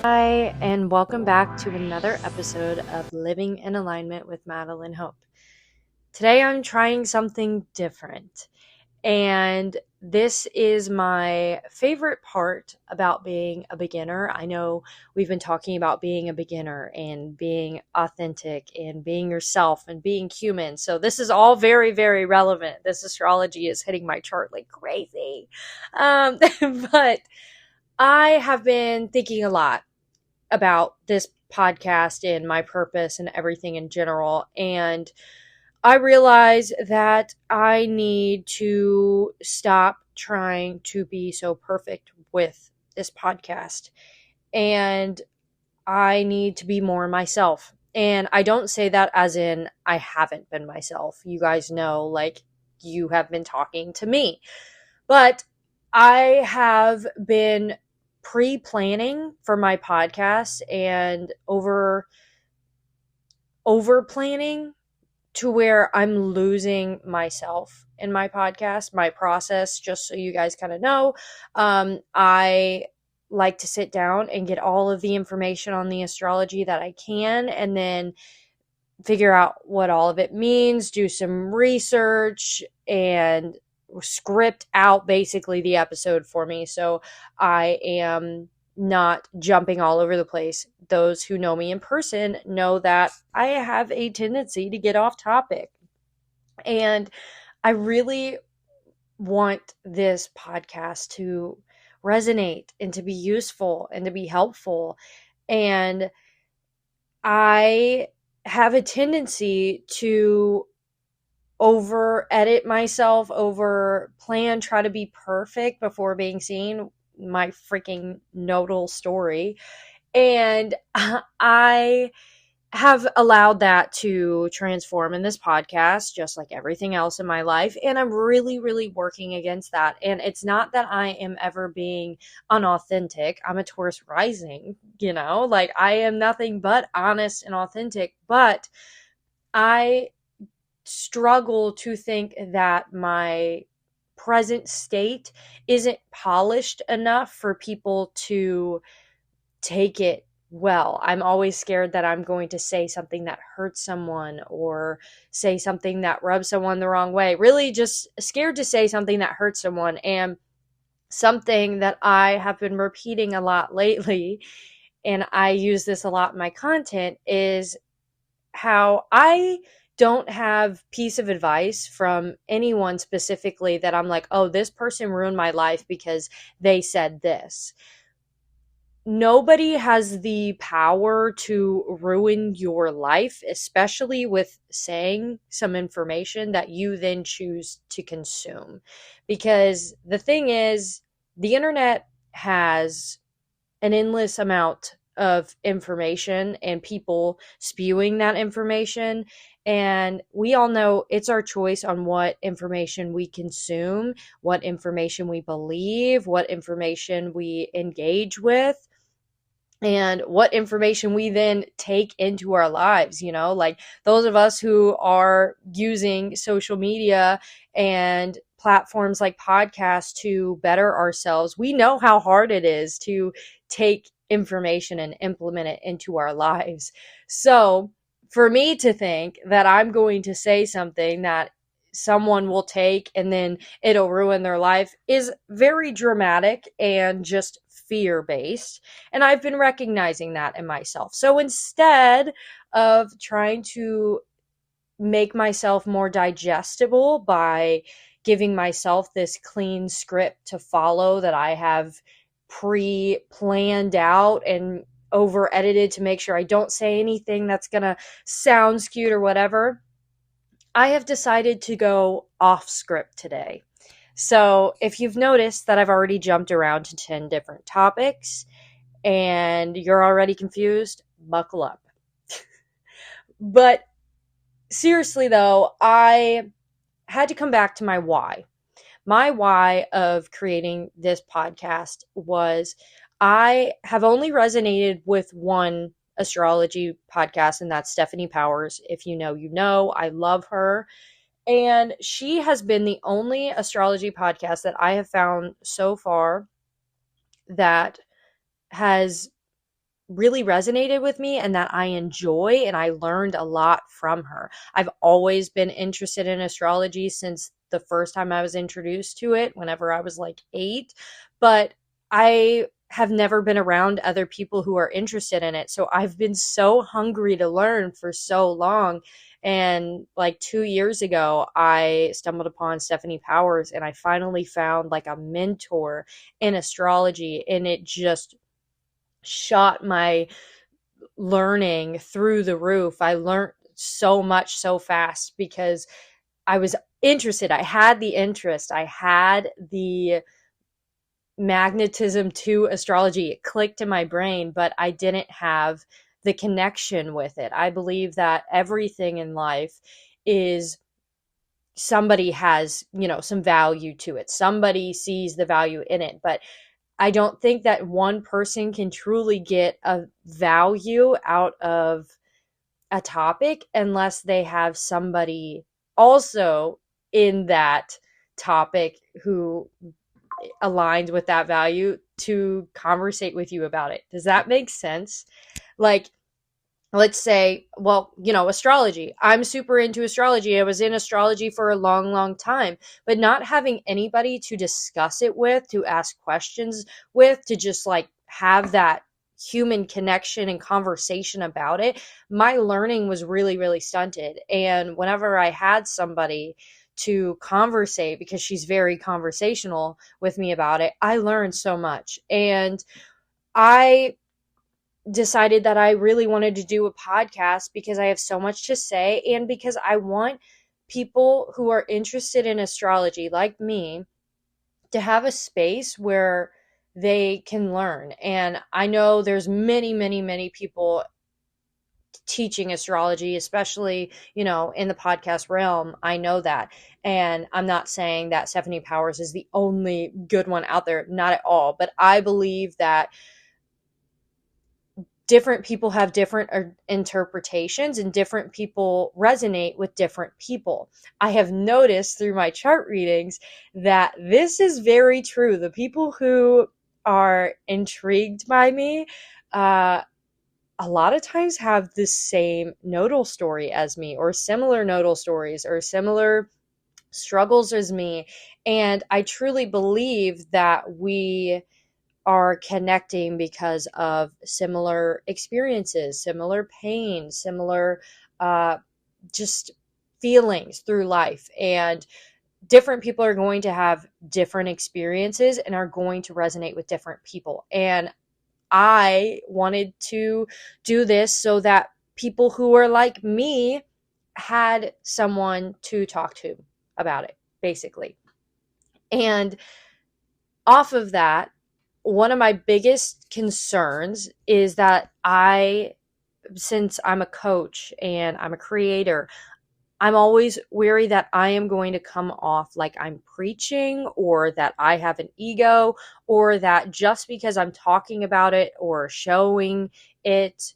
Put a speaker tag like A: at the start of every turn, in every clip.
A: Hi, and welcome back to another episode of Living in Alignment with Madeline Hope. Today I'm trying something different, and this is my favorite part about being a beginner. I know we've been talking about being a beginner and being authentic and being yourself and being human, so this is all very, very relevant. This astrology is hitting my chart like crazy. But I have been thinking a lot about this podcast and my purpose and everything in general. And I realize that I need to stop trying to be so perfect with this podcast. And I need to be more myself. And I don't say that as in I haven't been myself. You guys know, like, you have been talking to me. But I have been pre-planning for my podcast and over planning to where I'm losing myself in my podcast, my process. Just so you guys kind of know, I like to sit down and get all of the information on the astrology that I can, and then figure out what all of it means, do some research, and script out basically the episode for me, so I am not jumping all over the place. Those who know me in person know that I have a tendency to get off topic, and I really want this podcast to resonate and to be useful and to be helpful. And I have a tendency to over edit myself, over plan, try to be perfect before being seen. My freaking nodal story. And I have allowed that to transform in this podcast, just like everything else in my life. And I'm really, really working against that. And it's not that I am ever being unauthentic. I'm a Taurus rising, like I am nothing but honest and authentic. But I struggle to think that my present state isn't polished enough for people to take it well. I'm always scared that I'm going to say something that hurts someone or say something that rubs someone the wrong way. Really just scared to say something that hurts someone. And something that I have been repeating a lot lately, and I use this a lot in my content, is how I don't have piece of advice from anyone specifically that I'm like, oh, this person ruined my life because they said this. Nobody has the power to ruin your life, especially with saying some information that you then choose to consume. Because the thing is, the internet has an endless amount of information and people spewing that information. And we all know it's our choice on what information we consume, what information we believe, what information we engage with, and what information we then take into our lives. Like those of us who are using social media and platforms like podcasts to better ourselves, we know how hard it is to take information and implement it into our lives. So for me to think that I'm going to say something that someone will take and then it'll ruin their life is very dramatic and just fear based. And I've been recognizing that in myself. So instead of trying to make myself more digestible by giving myself this clean script to follow that I have pre-planned out and over edited to make sure I don't say anything that's going to sound skewed or whatever, I have decided to go off script today. So if you've noticed that I've already jumped around to 10 different topics and you're already confused, buckle up. But seriously though, I had to come back to my why. My why of creating this podcast was I have only resonated with one astrology podcast, and that's Stephanie Powers. If you know, you know. I love her. And she has been the only astrology podcast that I have found so far that has really resonated with me and that I enjoy, and I learned a lot from her. I've always been interested in astrology since the first time I was introduced to it, whenever I was like 8, but I have never been around other people who are interested in it. So I've been so hungry to learn for so long. And like 2 years ago, I stumbled upon Stephanie Powers, and I finally found like a mentor in astrology, and it just shot my learning through the roof. I learned so much so fast because I was interested. I had the interest. I had the magnetism to astrology. It clicked in my brain, but I didn't have the connection with it. I believe that everything in life is somebody has, some value to it. Somebody sees the value in it, but I don't think that one person can truly get a value out of a topic unless they have somebody also in that topic who aligned with that value to conversate with you about it. Does that make sense? Like, let's say, well, astrology. I'm super into astrology. I was in astrology for a long, long time, but not having anybody to discuss it with, to ask questions with, to just like have that human connection and conversation about it, my learning was really, really stunted. And whenever I had somebody to conversate, because she's very conversational with me about it, I learned so much. And I decided that I really wanted to do a podcast because I have so much to say, and because I want people who are interested in astrology like me to have a space where they can learn. And I know there's many, many, many people teaching astrology, especially, in the podcast realm. I know that. And I'm not saying that Stephanie Powers is the only good one out there, not at all. But I believe that different people have different interpretations, and different people resonate with different people. I have noticed through my chart readings that this is very true. The people who are intrigued by me, a lot of times have the same nodal story as me, or similar nodal stories, or similar struggles as me. And I truly believe that we are connecting because of similar experiences, similar pain, similar just feelings through life. And different people are going to have different experiences and are going to resonate with different people. And I wanted to do this so that people who are like me had someone to talk to about it, basically. And off of that, one of my biggest concerns is that since I'm a coach and I'm a creator, I'm always wary that I am going to come off like I'm preaching, or that I have an ego, or that just because I'm talking about it or showing it,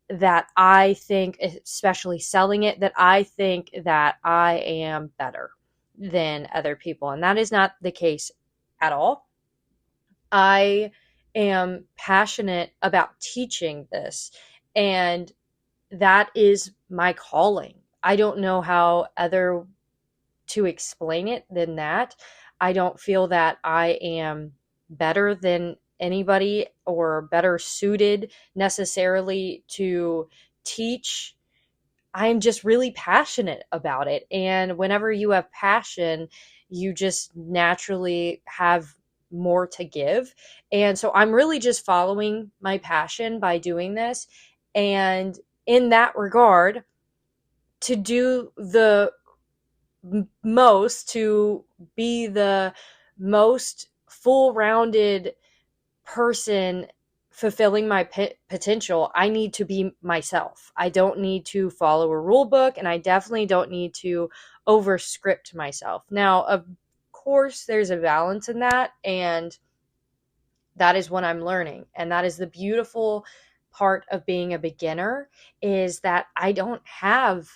A: that I think, especially selling it, that I think that I am better than other people. And that is not the case at all. I am passionate about teaching this, and that is my calling. I don't know how other to explain it than that. I don't feel that I am better than anybody or better suited necessarily to teach. I'm just really passionate about it. And whenever you have passion, you just naturally have more to give. And so I'm really just following my passion by doing this. And in that regard, to do the to be the most full rounded person fulfilling my potential, I need to be myself. I don't need to follow a rule book, and I definitely don't need to overscript myself. Now, of course, there's a balance in that, and that is what I'm learning. And that is the beautiful part of being a beginner, is that I don't have,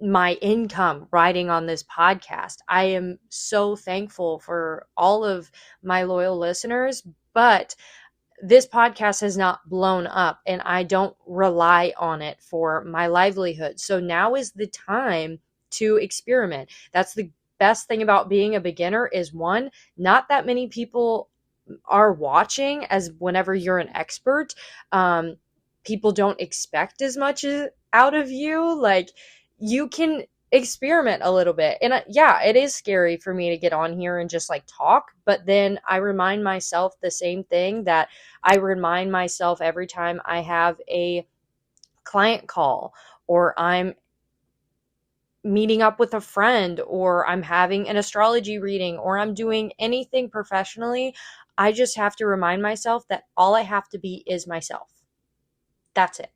A: my income riding on this podcast. I am so thankful for all of my loyal listeners, but this podcast has not blown up and I don't rely on it for my livelihood. So now is the time to experiment. That's the best thing about being a beginner is, one, not that many people are watching as whenever you're an expert. People don't expect as much out of you. Like, you can experiment a little bit. And yeah, it is scary for me to get on here and just like talk, but then I remind myself the same thing that I remind myself every time I have a client call, or I'm meeting up with a friend, or I'm having an astrology reading, or I'm doing anything professionally. I just have to remind myself that all I have to be is myself. That's it.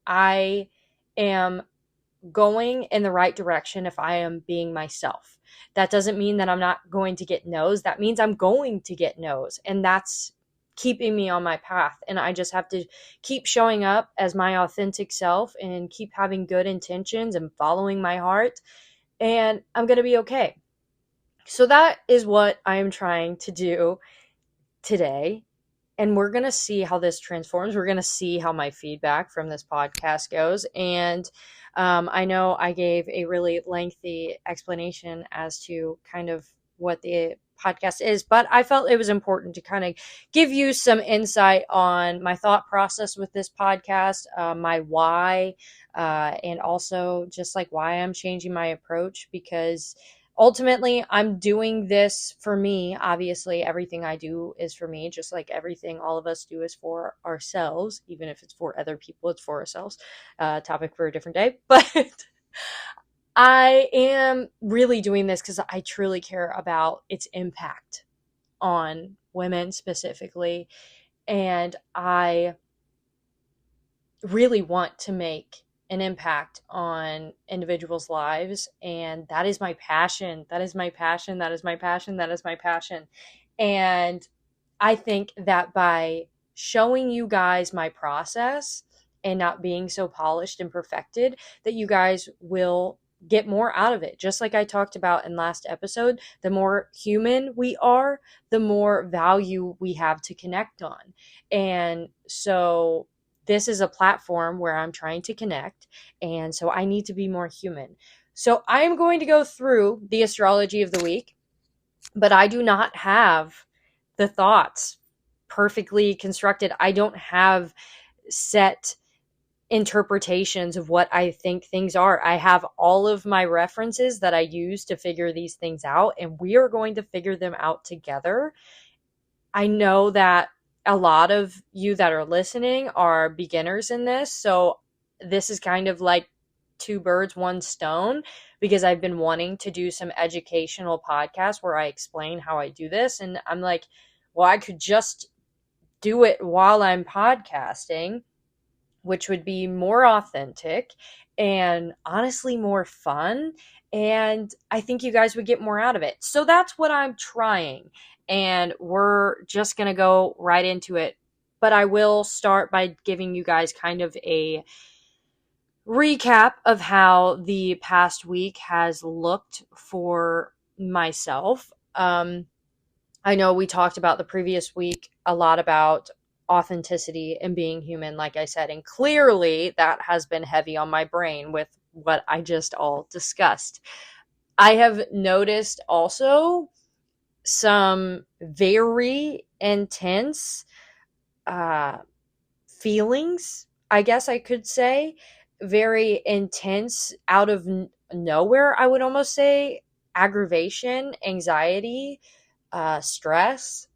A: I am going in the right direction if I am being myself. That doesn't mean that I'm not going to get no's. That means I'm going to get no's. And that's keeping me on my path. And I just have to keep showing up as my authentic self and keep having good intentions and following my heart. And I'm going to be okay. So that is what I am trying to do today. And we're going to see how this transforms. We're going to see how my feedback from this podcast goes. And I know I gave a really lengthy explanation as to kind of what the podcast is, but I felt it was important to kind of give you some insight on my thought process with this podcast, my why, and also just like why I'm changing my approach, because ultimately, I'm doing this for me. Obviously, everything I do is for me, just like everything all of us do is for ourselves. Even if it's for other people, it's for ourselves. Topic for a different day. But I am really doing this because I truly care about its impact on women specifically. And I really want to make an impact on individuals' lives. And that is my passion. That is my passion. That is my passion. That is my passion. And I think that by showing you guys my process and not being so polished and perfected, that you guys will get more out of it. Just like I talked about in last episode, the more human we are, the more value we have to connect on. And so this is a platform where I'm trying to connect, and so I need to be more human. So I am going to go through the astrology of the week, but I do not have the thoughts perfectly constructed. I don't have set interpretations of what I think things are. I have all of my references that I use to figure these things out, and we are going to figure them out together. I know that a lot of you that are listening are beginners in this. So this is kind of like two birds, one stone, because I've been wanting to do some educational podcasts where I explain how I do this. And I'm like, well, I could just do it while I'm podcasting, which would be more authentic and honestly more fun. And I think you guys would get more out of it. So that's what I'm trying. And we're just going to go right into it. But I will start by giving you guys kind of a recap of how the past week has looked for myself. I know we talked about the previous week a lot about authenticity and being human, like I said, and clearly that has been heavy on my brain with what I just all discussed. I have noticed also some very intense feelings, I guess I could say, very intense out of nowhere, I would almost say, aggravation, anxiety, stress.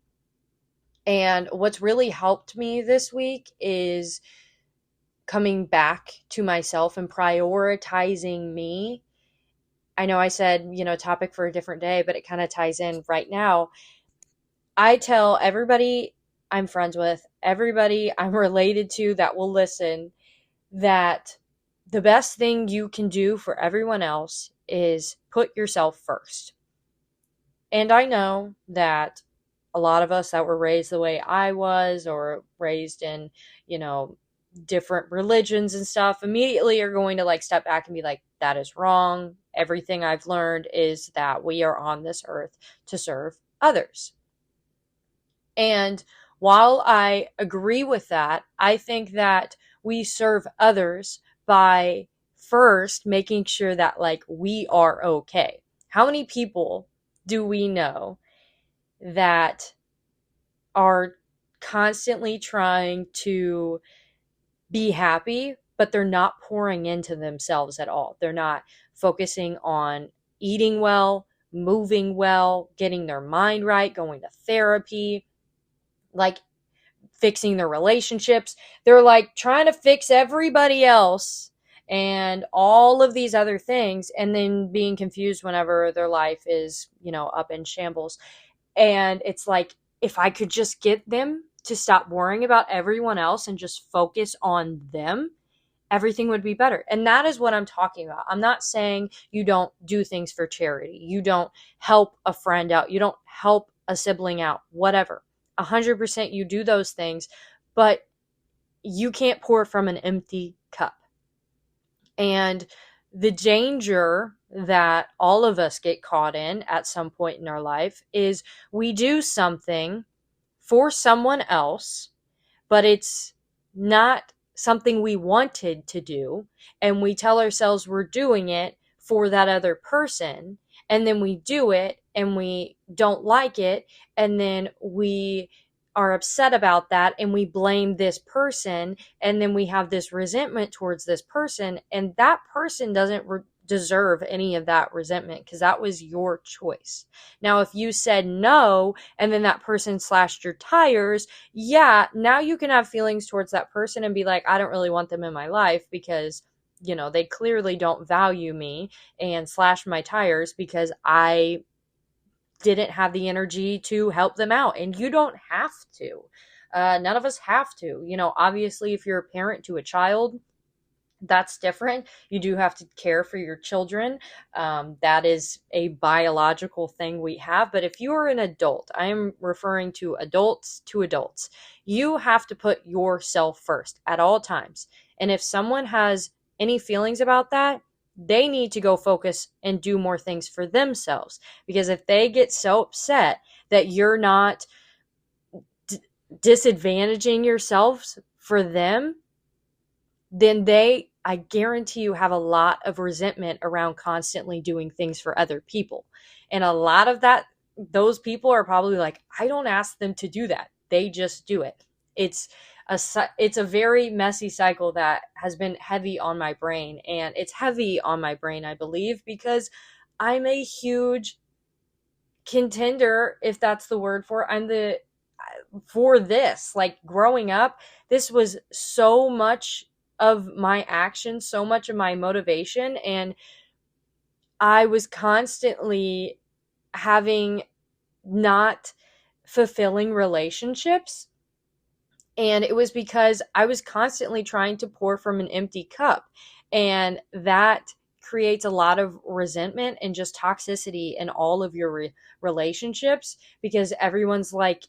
A: And what's really helped me this week is coming back to myself and prioritizing me. I know I said, topic for a different day, but it kind of ties in right now. I tell everybody I'm friends with, everybody I'm related to that will listen, that the best thing you can do for everyone else is put yourself first. And I know that a lot of us that were raised the way I was, or raised in, different religions and stuff, immediately are going to like step back and be like, that is wrong. Everything I've learned is that we are on this earth to serve others. And while I agree with that, I think that we serve others by first making sure that like we are okay. How many people do we know that are constantly trying to be happy, but they're not pouring into themselves at all? They're not focusing on eating well, moving well, getting their mind right, going to therapy, like fixing their relationships. They're like trying to fix everybody else and all of these other things, and then being confused whenever their life is, up in shambles. And it's like, if I could just get them to stop worrying about everyone else and just focus on them, everything would be better. And that is what I'm talking about. I'm not saying you don't do things for charity. You don't help a friend out. You don't help a sibling out, whatever. 100% you do those things, but you can't pour from an empty cup. And the danger that all of us get caught in at some point in our life is we do something for someone else, but it's not something we wanted to do, and we tell ourselves we're doing it for that other person, and then we do it and we don't like it, and then we are upset about that and we blame this person, and then we have this resentment towards this person, and that person doesn't deserve any of that resentment because that was your choice. Now, if you said no and then that person slashed your tires, yeah, now you can have feelings towards that person and be like, I don't really want them in my life because, they clearly don't value me and slash my tires because I didn't have the energy to help them out. And you don't have to. None of us have to. Obviously, if you're a parent to a child, that's different. You do have to care for your children. That is a biological thing we have. But if you are an adult, I am referring to adults. You have to put yourself first at all times. And if someone has any feelings about that, they need to go focus and do more things for themselves. Because if they get so upset that you're not disadvantaging yourselves for them, then I guarantee you, have a lot of resentment around constantly doing things for other people. And a lot of those people are probably like, I don't ask them to do that. They just do it. It's a very messy cycle that has been heavy on my brain. And it's heavy on my brain, I believe, because I'm a huge contender, if that's the word for it. For this, like growing up, this was so much of my action, so much of my motivation, and I was constantly having not fulfilling relationships, and it was because I was constantly trying to pour from an empty cup, and that creates a lot of resentment and just toxicity in all of your relationships, because everyone's like,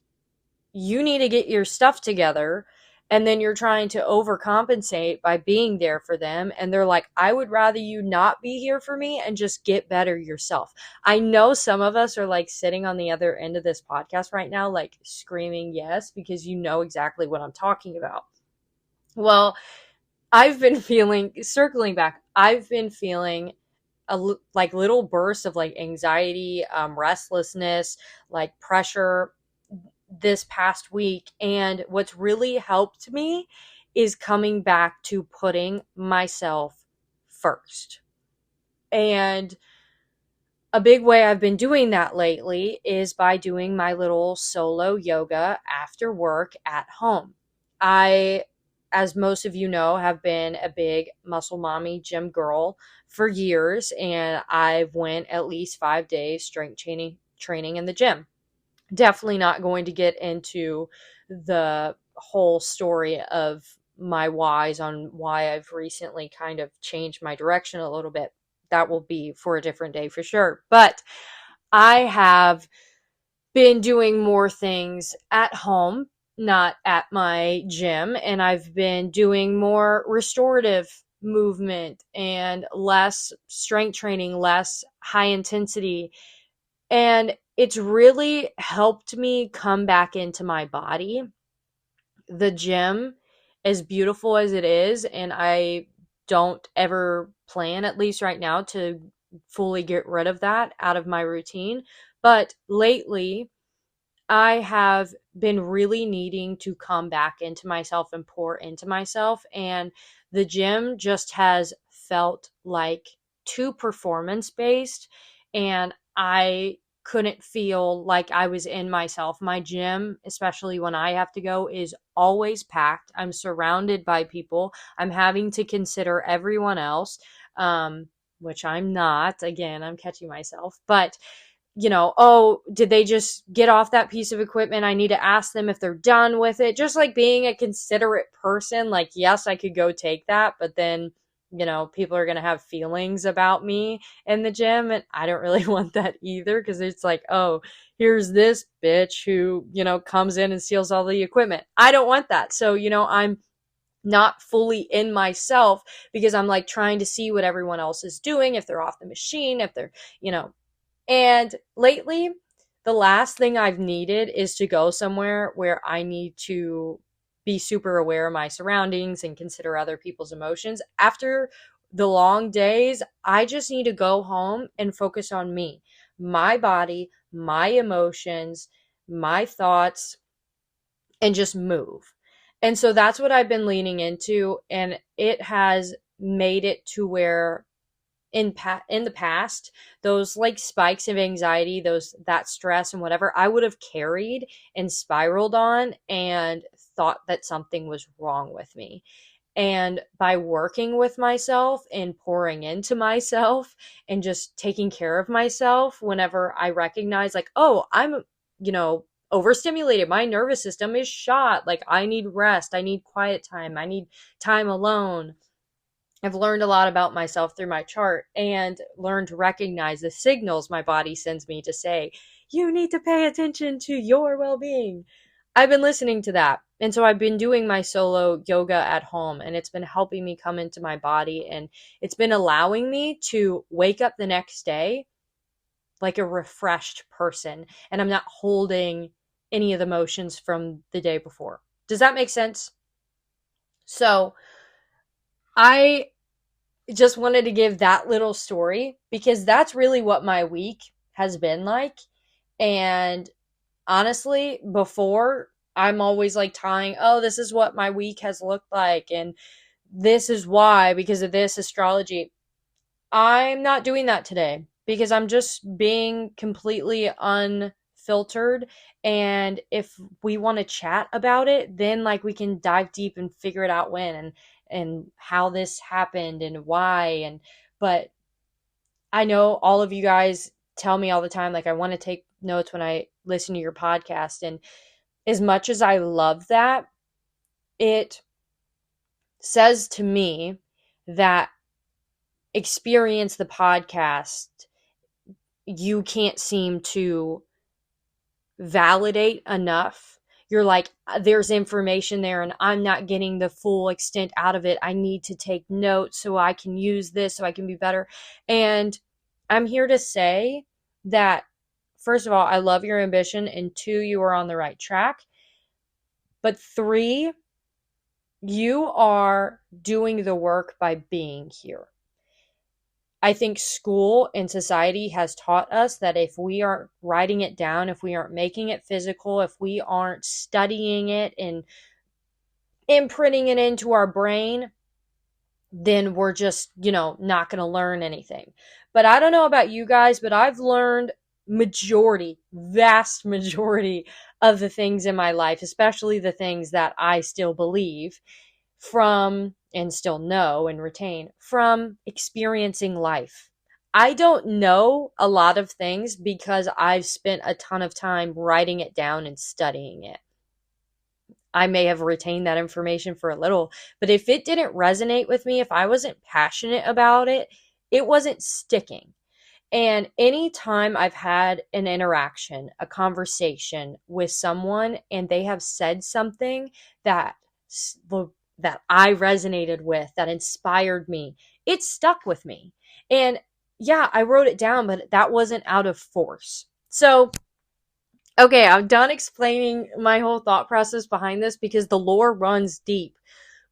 A: you need to get your stuff together, and then you're trying to overcompensate by being there for them, and they're like, I would rather you not be here for me and just get better yourself. I know some of us are like sitting on the other end of this podcast right now, like screaming yes, because you know exactly what I'm talking about. Well, circling back, I've been feeling like little bursts of like anxiety, restlessness, like pressure this past week. And what's really helped me is coming back to putting myself first. And a big way I've been doing that lately is by doing my little solo yoga after work at home. I, as most of you know, have been a big muscle mommy gym girl for years, and I've went at least 5 days strength training in the gym. Definitely not going to get into the whole story of my whys on why I've recently kind of changed my direction a little bit. That will be for a different day for sure. But I have been doing more things at home, not at my gym, and I've been doing more restorative movement and less strength training, less high intensity. And it's really helped me come back into my body. the gym, as beautiful as it is, and I don't ever plan, at least right now, to fully get rid of that out of my routine. But lately, I have been really needing to come back into myself and pour into myself. And the gym just has felt like too performance based. And I couldn't feel like I was in myself. My gym, especially when I have to go, is always packed. I'm surrounded by people. I'm having to consider everyone else, which I'm not. Again, I'm catching myself. But oh, did they just get off that piece of equipment? I need to ask them if they're done with it. Just like being a considerate person, like, yes, I could go take that, but then, people are going to have feelings about me in the gym. And I don't really want that either, because it's like, oh, here's this bitch who, comes in and steals all the equipment. I don't want that. So, I'm not fully in myself because I'm like trying to see what everyone else is doing, if they're off the machine, if they're, and lately, the last thing I've needed is to go somewhere where I need to be super aware of my surroundings and consider other people's emotions. After the long days, I just need to go home and focus on me, my body, my emotions, my thoughts, and just move. And so that's what I've been leaning into, and it has made it to where in the past, those like spikes of anxiety, that stress and whatever, I would have carried and spiraled on and thought that something was wrong with me. And by working with myself and pouring into myself and just taking care of myself, whenever I recognize like, oh, I'm, overstimulated, my nervous system is shot, like I need rest, I need quiet time, I need time alone. I've learned a lot about myself through my chart and learned to recognize the signals my body sends me to say, you need to pay attention to your well-being. I've been listening to that. And so I've been doing my solo yoga at home, and it's been helping me come into my body, and it's been allowing me to wake up the next day like a refreshed person, and I'm not holding any of the emotions from the day before. Does that make sense? So I just wanted to give that little story because that's really what my week has been like. And honestly, before, I'm always like tying, oh, this is what my week has looked like, and this is why, because of this astrology. I'm not doing that today because I'm just being completely unfiltered. And if we want to chat about it, then like we can dive deep and figure it out when and how this happened and why. And but I know all of you guys tell me all the time, like, I want to take notes when I listen to your podcast. And as much as I love that, it says to me that experience the podcast, you can't seem to validate enough. You're like, there's information there and I'm not getting the full extent out of it. I need to take notes so I can use this, so I can be better. And I'm here to say that, first of all, I love your ambition, and 2, you are on the right track. But 3, you are doing the work by being here. I think school and society has taught us that if we aren't writing it down, if we aren't making it physical, if we aren't studying it and imprinting it into our brain, then we're just, not going to learn anything. But I don't know about you guys, but I've learned vast majority of the things in my life, especially the things that I still believe from and still know and retain from experiencing life. I don't know a lot of things because I've spent a ton of time writing it down and studying it. I may have retained that information for a little, but if it didn't resonate with me, if I wasn't passionate about it, it wasn't sticking. And anytime I've had an interaction, a conversation with someone, and they have said something that I resonated with, that inspired me, it stuck with me. And yeah, I wrote it down, but that wasn't out of force. So Okay, I'm done explaining my whole thought process behind this because the lore runs deep.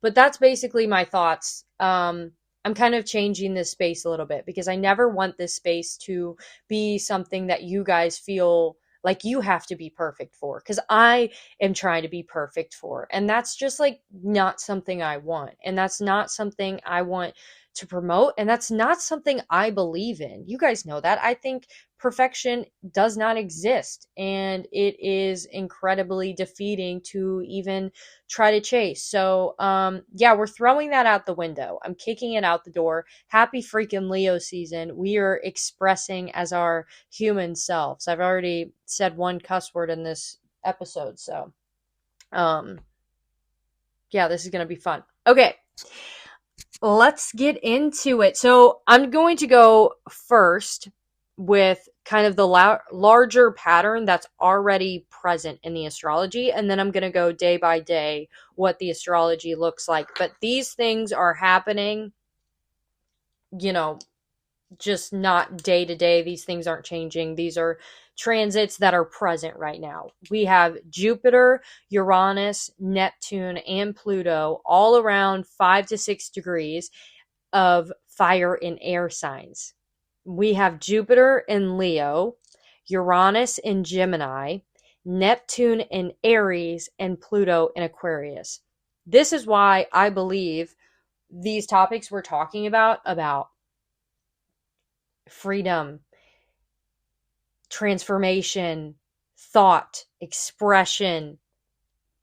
A: But that's basically my thoughts. I'm kind of changing this space a little bit because I never want this space to be something that you guys feel like you have to be perfect for, because I am trying to be perfect for. And that's just like not something I want. And that's not something I want to promote. And that's not something I believe in. You guys know that. I think perfection does not exist. And it is incredibly defeating to even try to chase. So, yeah, we're throwing that out the window. I'm kicking it out the door. Happy freaking Leo season. We are expressing as our human selves. I've already said one cuss word in this episode. So, um, yeah, this is going to be fun. Okay. Let's get into it. So, I'm going to go first with kind of the larger pattern that's already present in the astrology, and then I'm going to go day by day what the astrology looks like. But these things are happening, you know, just not day to day. These things aren't changing. These are transits that are present right now. We have Jupiter, Uranus, Neptune, and Pluto all around 5 to 6 degrees of fire and air signs. We have Jupiter in Leo, Uranus in Gemini, Neptune in Aries, and Pluto in Aquarius. This is why I believe these topics we're talking about freedom, transformation, thought, expression,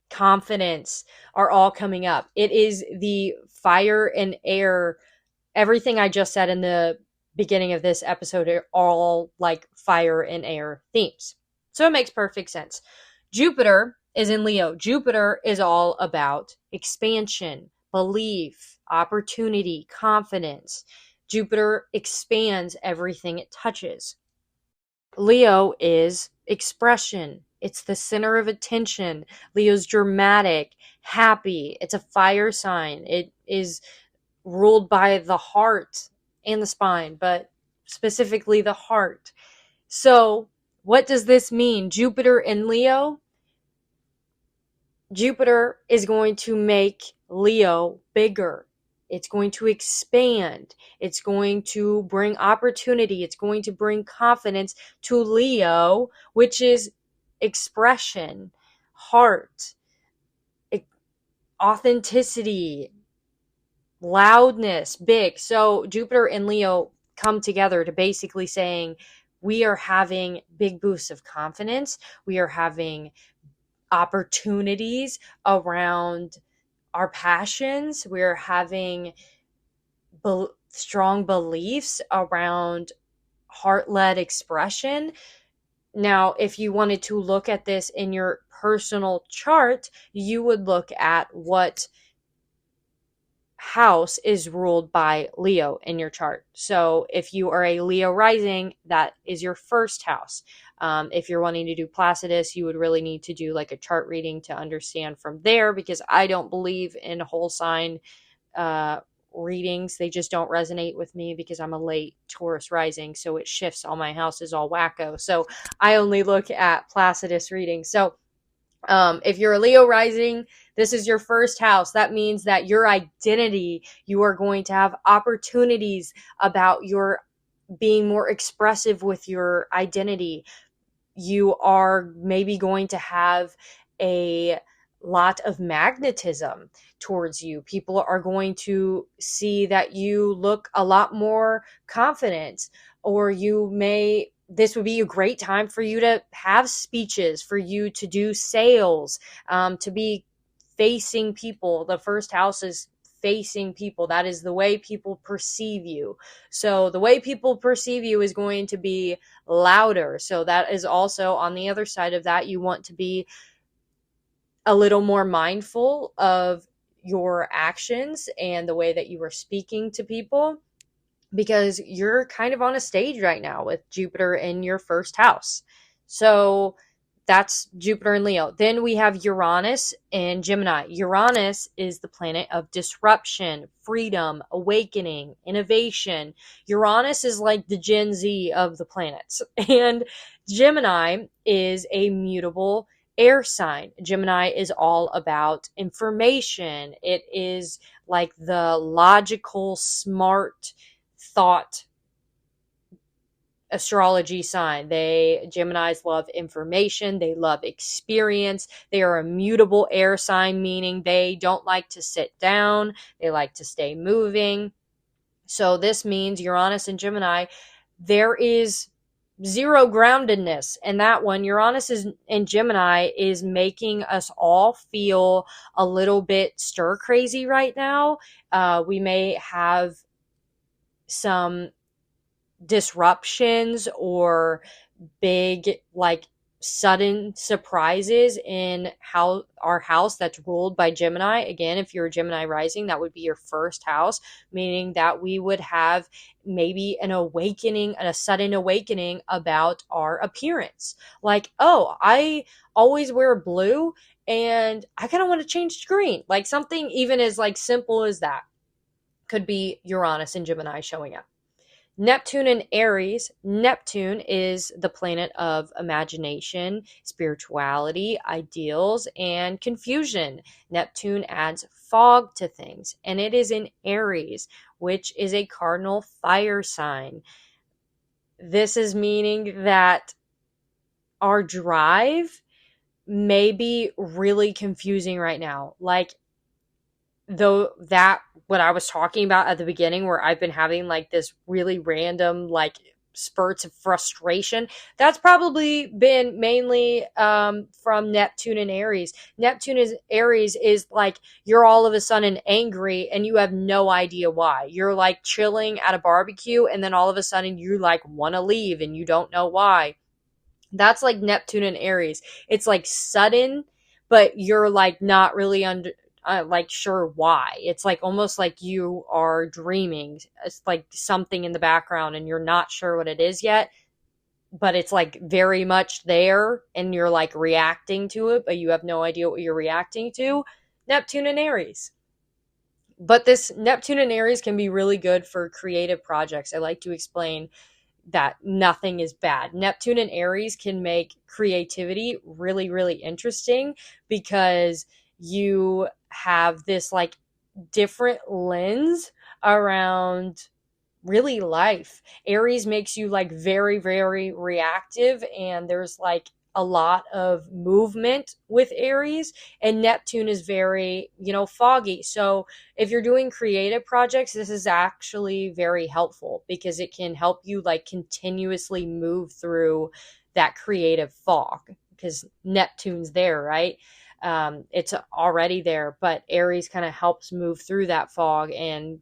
A: confidence are all coming up. It is the fire and air. Everything I just said in the beginning of this episode are all like fire and air themes. So it makes perfect sense. Jupiter is in Leo. Jupiter is all about expansion, belief, opportunity, confidence. Jupiter expands everything it touches. Leo is expression. It's the center of attention. Leo's dramatic, happy. It's a fire sign. It is ruled by the heart and the spine, but specifically the heart. So, what does this mean? Jupiter in Leo? Jupiter is going to make Leo bigger. It's going to expand. It's going to bring opportunity. It's going to bring confidence to Leo, which is expression, heart, authenticity, loudness, big. So Jupiter and Leo come together to basically saying we are having big boosts of confidence. We are having opportunities around our passions. We're having strong beliefs around heart-led expression. Now, if you wanted to look at this in your personal chart, you would look at what house is ruled by Leo in your chart. So if you are a Leo rising, that is your first house. If you're wanting to do Placidus, you would really need to do like a chart reading to understand from there, because I don't believe in whole sign readings. They just don't resonate with me because I'm a late Taurus rising, so it shifts all my houses all wacko. So I only look at Placidus readings. So if you're a Leo rising, this is your first house. That means that your identity, you are going to have opportunities about your being more expressive with your identity. You are maybe going to have a lot of magnetism towards you. People are going to see that you look a lot more confident, or this would be a great time for you to have speeches, for you to do sales, to be facing people. The first house is facing people. That is the way people perceive you. So the way people perceive you is going to be louder. So that is also on the other side of that. You want to be a little more mindful of your actions and the way that you are speaking to people, because you're kind of on a stage right now with Jupiter in your first house. So That's Jupiter and Leo. Then we have Uranus and Gemini. Uranus is the planet of disruption, freedom, awakening, innovation. Uranus is like the Gen Z of the planets. And Gemini is a mutable air sign. Gemini is all about information. It is like the logical, smart thought astrology sign. Geminis love information, they love experience. They are a mutable air sign, meaning they don't like to sit down, they like to stay moving. So this means Uranus and Gemini, there is zero groundedness. And that one, Uranus and Gemini is making us all feel a little bit stir crazy right now. We may have some disruptions or big, like, sudden surprises in how our house that's ruled by Gemini. Again, if you're a Gemini rising, that would be your first house, meaning that we would have maybe an awakening, a sudden awakening about our appearance. Like, oh, I always wear blue and I kind of want to change to green. Like something even as like simple as that could be Uranus and Gemini showing up. Neptune and Aries. Neptune is the planet of imagination, spirituality, ideals, and confusion. Neptune adds fog to things, and it is in Aries, which is a cardinal fire sign. This is meaning that our drive may be really confusing right now. Like, though that what I was talking about at the beginning, where I've been having like this really random like spurts of frustration, that's probably been mainly from Neptune and Aries. Neptune is Aries is like you're all of a sudden angry and you have no idea why. You're like chilling at a barbecue and then all of a sudden you like want to leave and you don't know why. That's like Neptune and Aries. It's like sudden, but you're like not really like sure why. It's like almost like you are dreaming. It's like something in the background and you're not sure what it is yet, but it's like very much there and you're like reacting to it, but you have no idea what you're reacting to. Neptune and Aries. But this Neptune and Aries can be really good for creative projects. I like to explain that nothing is bad. Neptune and Aries can make creativity really, really interesting because you have this like different lens around really life. Aries makes you like very, very reactive, and there's like a lot of movement with Aries, and Neptune is very, foggy. So if you're doing creative projects, this is actually very helpful because it can help you like continuously move through that creative fog because Neptune's there, right? It's already there, but Aries kind of helps move through that fog, and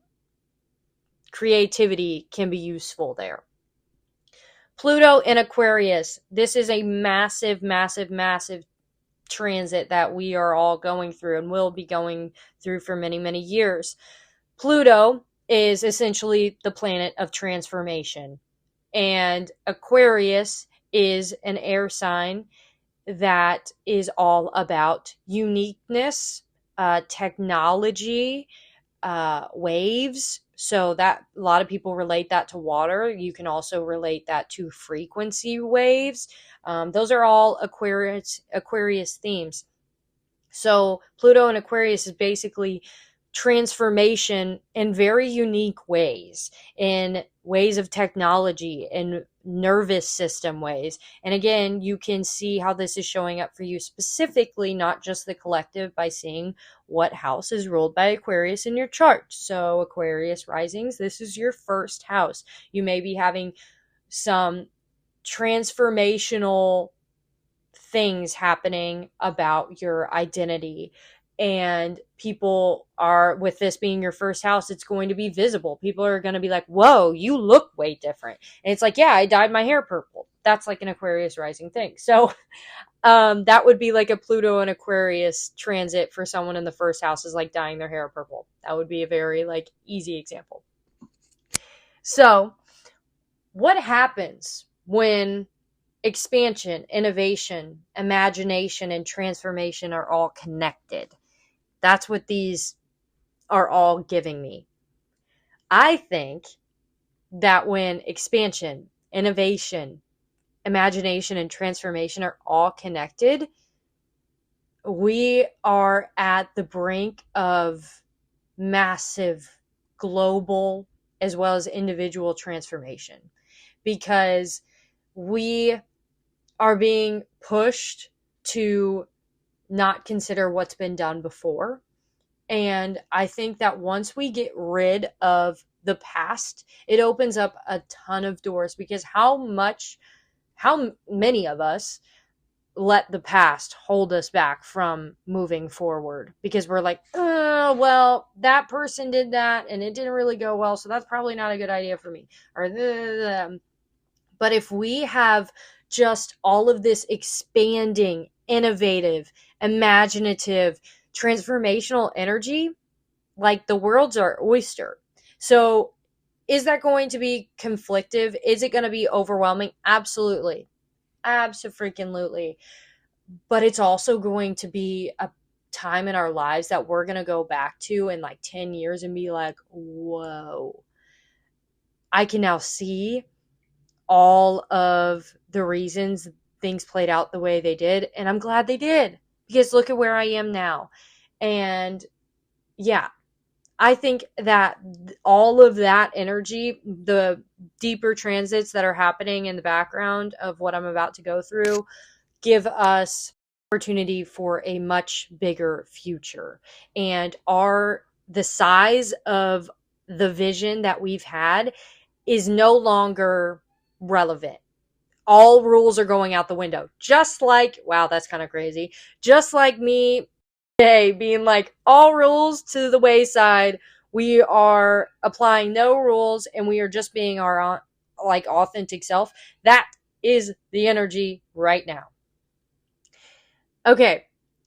A: creativity can be useful there. Pluto in Aquarius. This is a massive, massive, massive transit that we are all going through and will be going through for many, many years. Pluto is essentially the planet of transformation, and Aquarius is an air sign that is all about uniqueness, technology, waves. So that a lot of people relate that to water. You can also relate that to frequency waves. Those are all Aquarius themes. So Pluto and Aquarius is basically transformation in very unique ways, in ways of technology and nervous system ways. And again, you can see how this is showing up for you specifically, not just the collective, by seeing what house is ruled by Aquarius in your chart. So Aquarius risings, this is your first house. You may be having some transformational things happening about your identity, and people are, with this being your first house, it's going to be visible. People are going to be like, whoa, you look way different. And it's like, yeah, I dyed my hair purple. That's like an Aquarius rising thing. So that would be like a Pluto and Aquarius transit for someone in the first house, is like dyeing their hair purple. That would be a very like easy example. So what happens when expansion, innovation, imagination, and transformation are all connected. That's what these are all giving me. I think that when expansion, innovation, imagination, and transformation are all connected, we are at the brink of massive global as well as individual transformation, because we are being pushed to not consider what's been done before. And I think that once we get rid of the past, it opens up a ton of doors, because how many of us let the past hold us back from moving forward, because we're like, oh, well, that person did that and it didn't really go well, so that's probably not a good idea for me. But if we have just all of this expanding, innovative, imaginative, transformational energy, like, the world's our oyster. So is that going to be conflictive? Is it going to be overwhelming? Absolutely. Abso-freaking-lutely. But it's also going to be a time in our lives that we're going to go back to in like 10 years and be like, whoa, I can now see all of the reasons things played out the way they did. And I'm glad they did, because look at where I am now. And yeah, I think that all of that energy, the deeper transits that are happening in the background of what I'm about to go through, give us opportunity for a much bigger future. And the size of the vision that we've had is no longer relevant. All rules are going out the window. Just like, wow, that's kind of crazy. Just like me today being like, all rules to the wayside. We are applying no rules and we are just being our authentic self. That is the energy right now. Okay,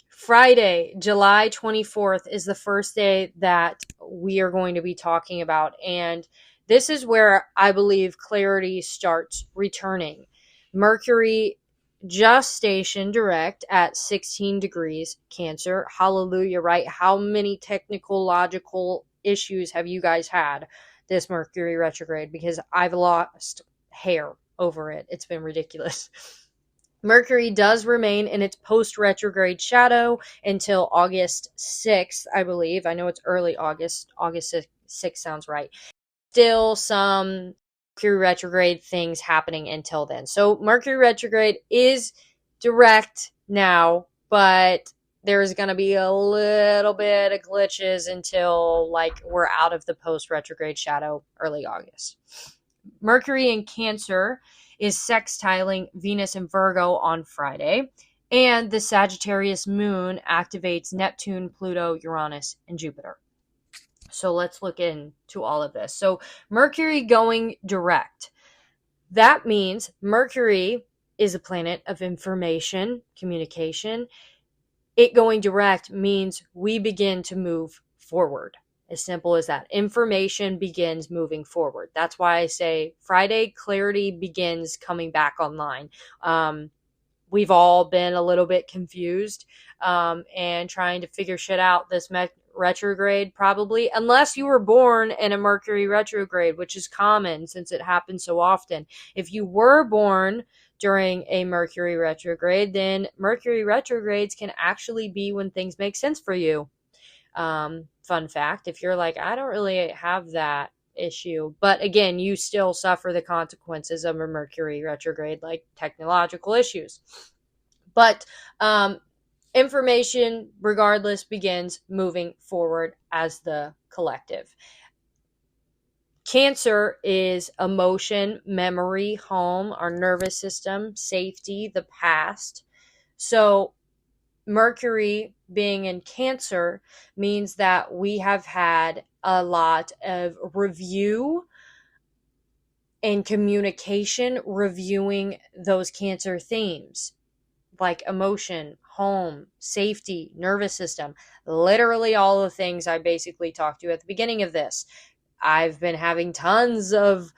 A: Friday, July 24th is the first day that we are going to be talking about. And this is where I believe clarity starts returning. Mercury just stationed direct at 16 degrees Cancer. Hallelujah, right? How many technological issues have you guys had this Mercury retrograde? Because I've lost hair over it. It's been ridiculous. Mercury does remain in its post-retrograde shadow until August 6th, I believe. I know it's early August. August 6th sounds right. Still some Mercury retrograde things happening until then. So Mercury retrograde is direct now, but there's going to be a little bit of glitches until we're out of the post-retrograde shadow early August. Mercury in Cancer is sextiling Venus and Virgo on Friday, and the Sagittarius moon activates Neptune, Pluto, Uranus, and Jupiter. So let's look into all of this. So Mercury going direct. That means Mercury is a planet of information, communication. It going direct means we begin to move forward. As simple as that. Information begins moving forward. That's why I say Friday, clarity begins coming back online. We've all been a little bit confused and trying to figure shit out this retrograde, probably, unless you were born in a Mercury retrograde, which is common since it happens so often. If you were born during a Mercury retrograde, then Mercury retrogrades can actually be when things make sense for you. Fun fact, if you're like, I don't really have that issue, but again, you still suffer the consequences of a Mercury retrograde, like technological issues. But information, regardless, begins moving forward as the collective. Cancer is emotion, memory, home, our nervous system, safety, the past. So Mercury being in Cancer means that we have had a lot of review and communication, reviewing those Cancer themes like emotion, home, safety, nervous system, literally all the things I basically talked to at the beginning of this. I've been having tons of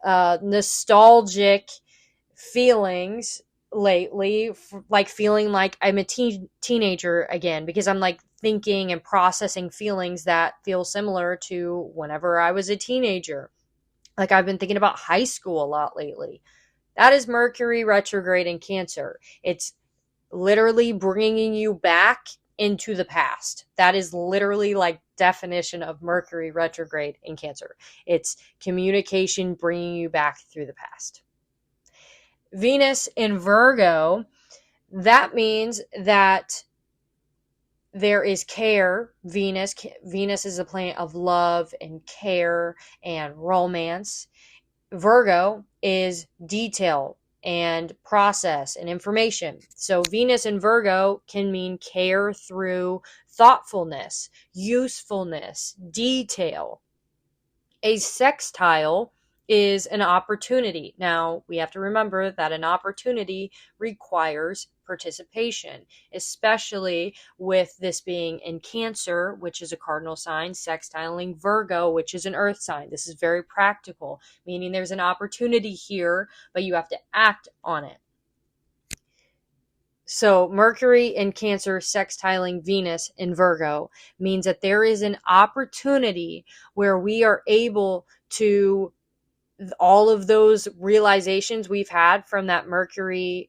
A: nostalgic feelings lately, like feeling like I'm a teenager again, because I'm like thinking and processing feelings that feel similar to whenever I was a teenager. Like I've been thinking about high school a lot lately. That is Mercury retrograde in Cancer. It's literally bringing you back into the past. That is literally like definition of Mercury retrograde in Cancer. It's communication bringing you back through the past. Venus in Virgo, that means that there is care. Venus is a planet of love and care and romance. Virgo is detail and process and information. So Venus in Virgo can mean care through thoughtfulness, usefulness, detail. A sextile is an opportunity. Now, we have to remember that an opportunity requires participation, especially with this being in Cancer, which is a cardinal sign, sextiling Virgo, which is an earth sign. This is very practical, meaning there's an opportunity here, but you have to act on it. So Mercury in Cancer sextiling Venus in Virgo means that there is an opportunity where we are able to, all of those realizations we've had from that Mercury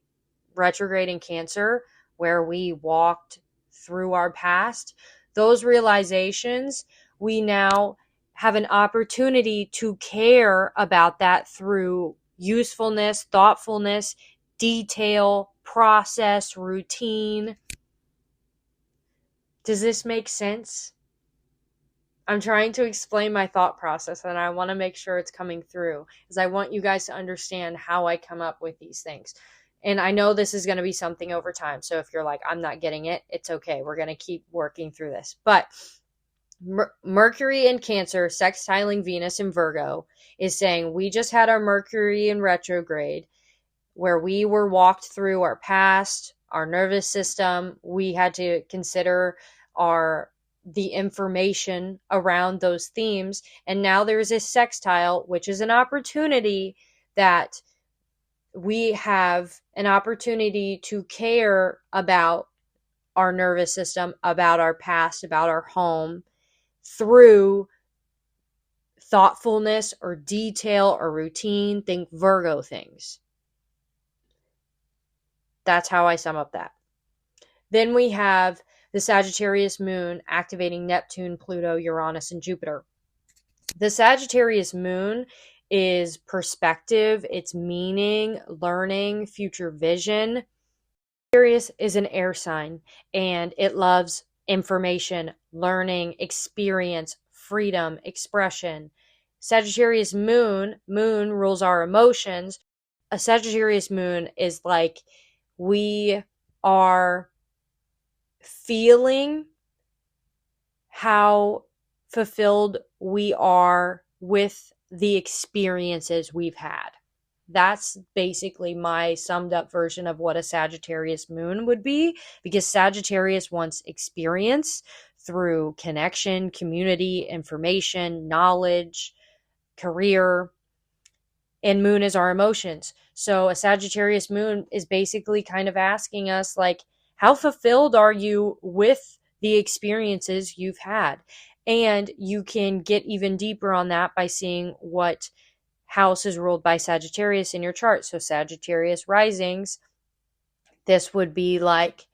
A: retrograde in Cancer, where we walked through our past, those realizations, we now have an opportunity to care about that through usefulness, thoughtfulness, detail, process, routine. Does this make sense? I'm trying to explain my thought process, and I want to make sure it's coming through, because I want you guys to understand how I come up with these things. And I know this is going to be something over time. So if you're like, I'm not getting it, it's okay. We're going to keep working through this. But Mercury in Cancer sextiling Venus in Virgo is saying we just had our Mercury in retrograde, where we were walked through our past, our nervous system. We had to consider the information around those themes. And now there's a sextile, which is an opportunity that we have an opportunity to care about our nervous system, about our past, about our home through thoughtfulness or detail or routine. Think Virgo things. That's how I sum up that. Then we have the Sagittarius moon activating Neptune, Pluto, Uranus, and Jupiter. The Sagittarius moon is perspective, it's meaning, learning, future vision. Sagittarius is an air sign, and it loves information, learning, experience, freedom, expression. Sagittarius moon rules our emotions. A Sagittarius moon is like we are feeling how fulfilled we are with the experiences we've had. That's basically my summed up version of what a Sagittarius moon would be, because Sagittarius wants experience through connection, community, information, knowledge, career, and moon is our emotions. So a Sagittarius moon is basically kind of asking us, like, how fulfilled are you with the experiences you've had? And you can get even deeper on that by seeing what house is ruled by Sagittarius in your chart. So Sagittarius risings, this would be like,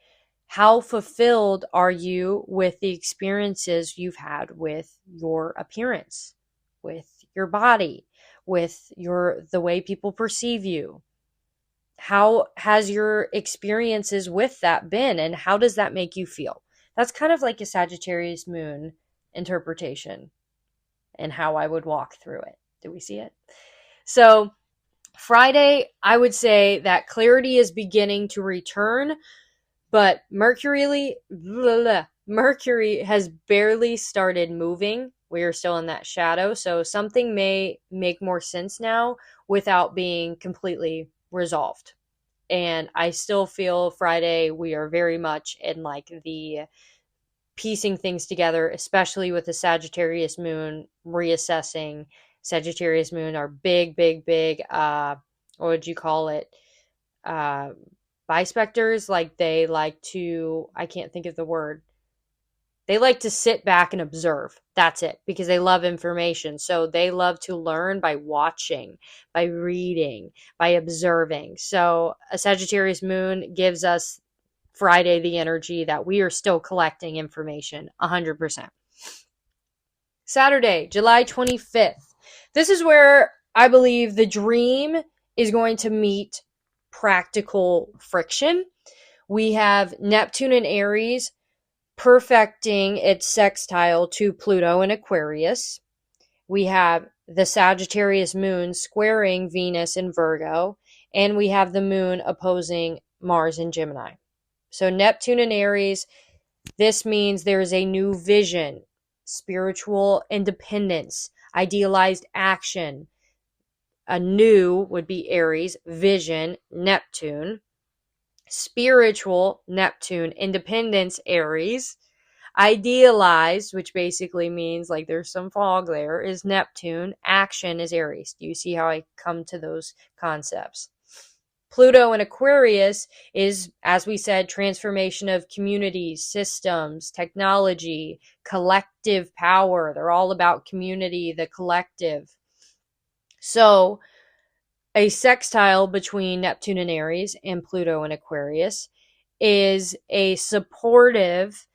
A: how fulfilled are you with the experiences you've had with your appearance, with your body, with the way people perceive you? How has your experiences with that been, and how does that make you feel? That's kind of like a Sagittarius moon interpretation and how I would walk through it. Do we see it? So Friday, I would say that clarity is beginning to return, but Mercury has barely started moving. We are still in that shadow, so something may make more sense now without being completely resolved. And I still feel Friday we are very much in like the piecing things together, especially with the Sagittarius moon reassessing. Sagittarius moon are big, what would you call it? bispectors, like they like to, I can't think of the word. They like to sit back and observe. That's it, because they love information. So they love to learn by watching, by reading, by observing. So a Sagittarius moon gives us Friday the energy that we are still collecting information 100%. Saturday, July 25th. This is where I believe the dream is going to meet practical friction. We have Neptune and Aries perfecting its sextile to Pluto and Aquarius. We have the Sagittarius moon squaring Venus in Virgo, and we have the moon opposing Mars in Gemini. So Neptune and Aries, this means there is a new vision, spiritual independence, idealized action. A new would be Aries, vision, Neptune. Spiritual, Neptune, independence, Aries. Idealized, which basically means like there's some fog there, is Neptune. Action is Aries. Do you see how I come to those concepts? Pluto and Aquarius is, as we said, transformation of communities, systems, technology, collective power. They're all about community, the collective. So a sextile between Neptune and Aries and Pluto and Aquarius is a supportive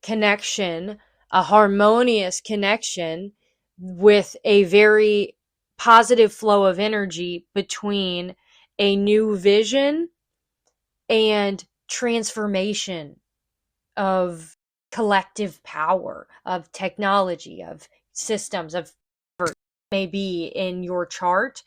A: connection, a harmonious connection with a very positive flow of energy between a new vision and transformation of collective power, of technology, of systems, of whatever it may be in your chart,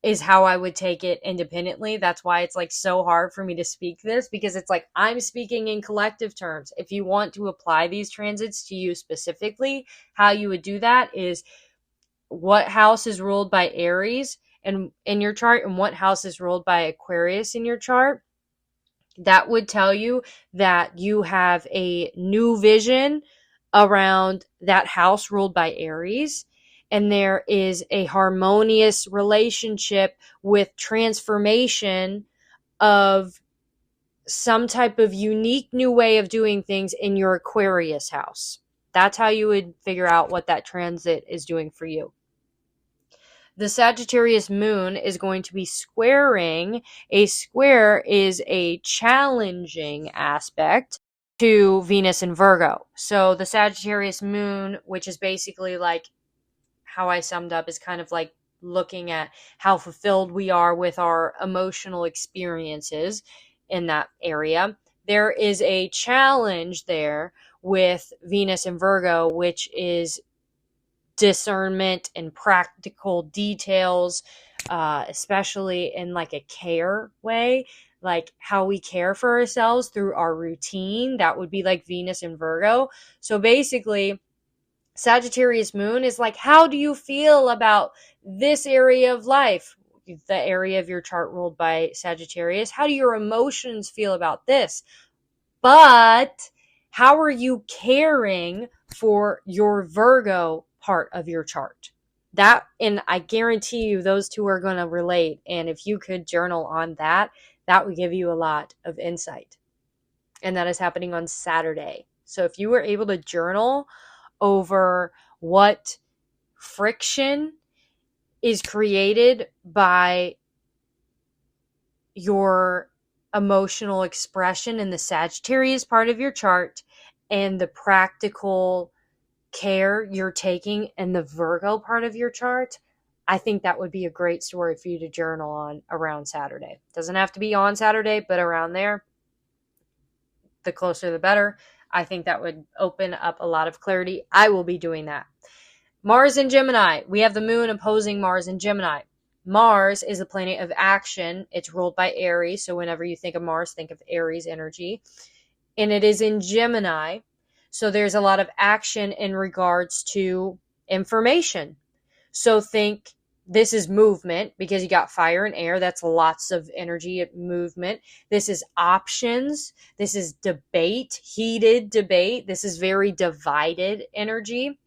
A: is how I would take it independently. That's why it's like so hard for me to speak this, because it's like I'm speaking in collective terms. If you want to apply these transits to you specifically, how you would do that is what house is ruled by Aries and in your chart, and what house is ruled by Aquarius in your chart. That would tell you that you have a new vision around that house ruled by Aries, and there is a harmonious relationship with transformation of some type of unique new way of doing things in your Aquarius house. That's how you would figure out what that transit is doing for you. The Sagittarius moon is going to be squaring. A square is a challenging aspect to Venus in Virgo. So the Sagittarius moon, which is basically like how I summed up, is kind of like looking at how fulfilled we are with our emotional experiences in that area. There is a challenge there with Venus in Virgo, which is discernment and practical details, especially in like a care way, like how we care for ourselves through our routine. That would be like Venus in Virgo. So basically, Sagittarius moon is like, how do you feel about this area of life? The area of your chart ruled by Sagittarius. How do your emotions feel about this? But how are you caring for your Virgo part of your chart? That, and I guarantee you those two are going to relate. And if you could journal on that, that would give you a lot of insight. And that is happening on Saturday. So if you were able to journal over what friction is created by your emotional expression in the Sagittarius part of your chart and the practical care you're taking in the Virgo part of your chart, I think that would be a great story for you to journal on around Saturday. Doesn't have to be on Saturday, but around there, the closer the better. I think that would open up a lot of clarity. I will be doing that. Mars in Gemini. We have the moon opposing Mars in Gemini. Mars is a planet of action. It's ruled by Aries. So whenever you think of Mars, think of Aries energy. And it is in Gemini. So there's a lot of action in regards to information. So think this is movement, because you got fire and air. That's lots of energy at movement. This is options. This is debate, heated debate. This is very divided energy.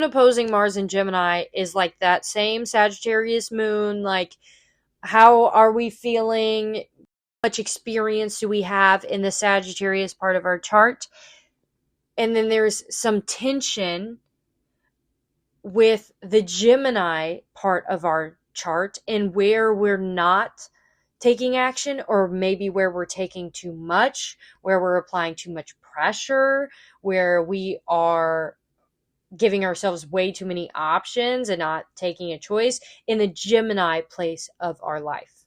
A: Opposing Mars in Gemini is like that same Sagittarius moon, like How are we feeling? Much experience do we have in the Sagittarius part of our chart? And then there's some tension with the Gemini part of our chart and where we're not taking action, or maybe where we're taking too much, where we're applying too much pressure, where we are giving ourselves way too many options and not taking a choice in the Gemini place of our life.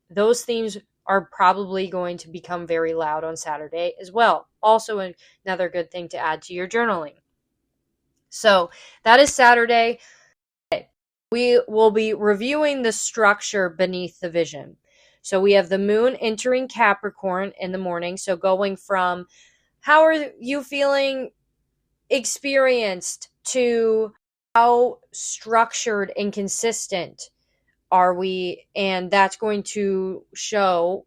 A: Those themes are probably going to become very loud on Saturday as well. Also, another good thing to add to your journaling. So that is Saturday. We will be reviewing the structure beneath the vision. So we have the moon entering Capricorn in the morning. So going from how are you feeling experienced to how structured and consistent are we? And that's going to show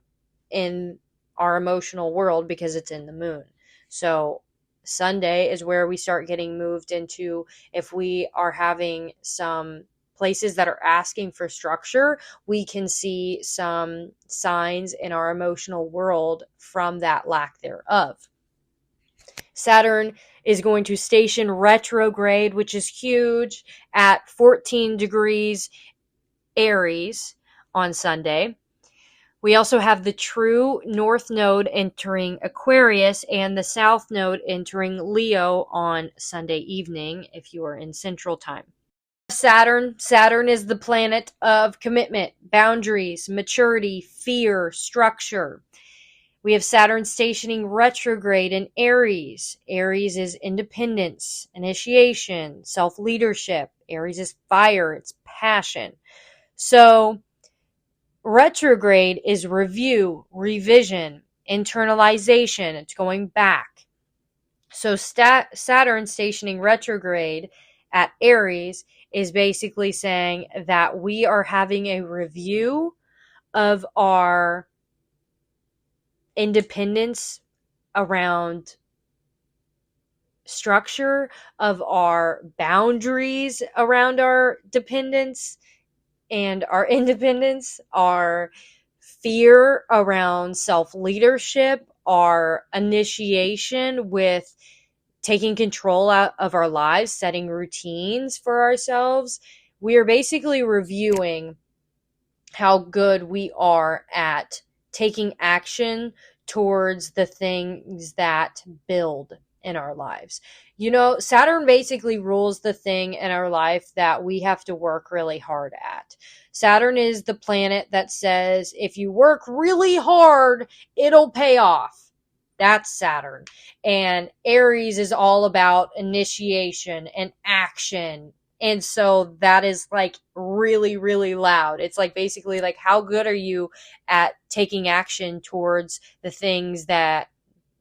A: in our emotional world because it's in the moon. So Sunday is where we start getting moved into, if we are having some places that are asking for structure, we can see some signs in our emotional world from that lack thereof. Saturn is going to station retrograde, which is huge, at 14 degrees Aries on Sunday. We also have the true north node entering Aquarius and the south node entering Leo on Sunday evening if you are in Central Time. Saturn is the planet of commitment, boundaries, maturity, fear, structure. We have Saturn stationing retrograde in Aries. Aries is independence, initiation, self-leadership. Aries is fire, it's passion. So retrograde is review, revision, internalization. It's going back. So Saturn stationing retrograde at Aries is basically saying that we are having a review of our independence around structure, of our boundaries around our dependence and our independence, our fear around self-leadership, our initiation with taking control out of our lives, setting routines for ourselves. We are basically reviewing how good we are at taking action towards the things that build in our lives. You know, Saturn basically rules the thing in our life that we have to work really hard at. Saturn is the planet that says if you work really hard, it'll pay off. That's Saturn. And Aries is all about initiation and action. And so that is like really, really loud. It's like basically like, how good are you at taking action towards the things that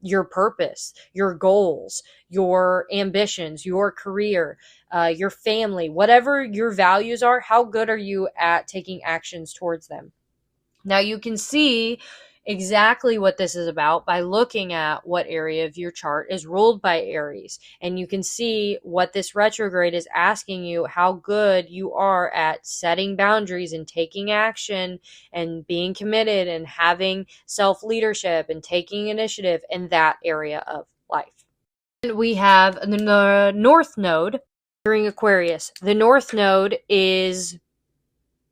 A: your purpose, your goals, your ambitions, your career, your family, whatever your values are, how good are you at taking actions towards them? Now you can see exactly what this is about by looking at what area of your chart is ruled by Aries. And you can see what this retrograde is asking you, how good you are at setting boundaries and taking action and being committed and having self-leadership and taking initiative in that area of life. And we have the North Node during Aquarius. The North Node is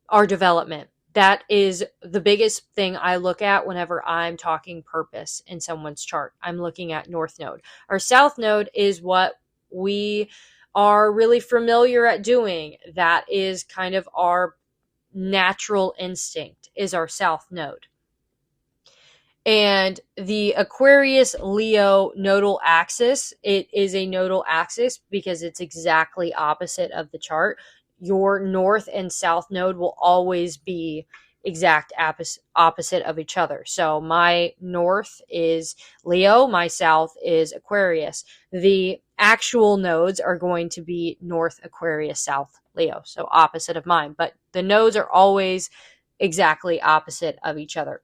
A: our development. That is the biggest thing I look at whenever I'm talking purpose in someone's chart. I'm looking at North Node. Our South Node is what we are really familiar at doing. That is kind of our natural instinct, is our South Node. And the Aquarius Leo nodal axis, it is a nodal axis because it's exactly opposite of the chart. Your north and south node will always be exact opposite of each other. So my north is Leo, my south is Aquarius. The actual nodes are going to be north Aquarius, south Leo, so opposite of mine. But the nodes are always exactly opposite of each other.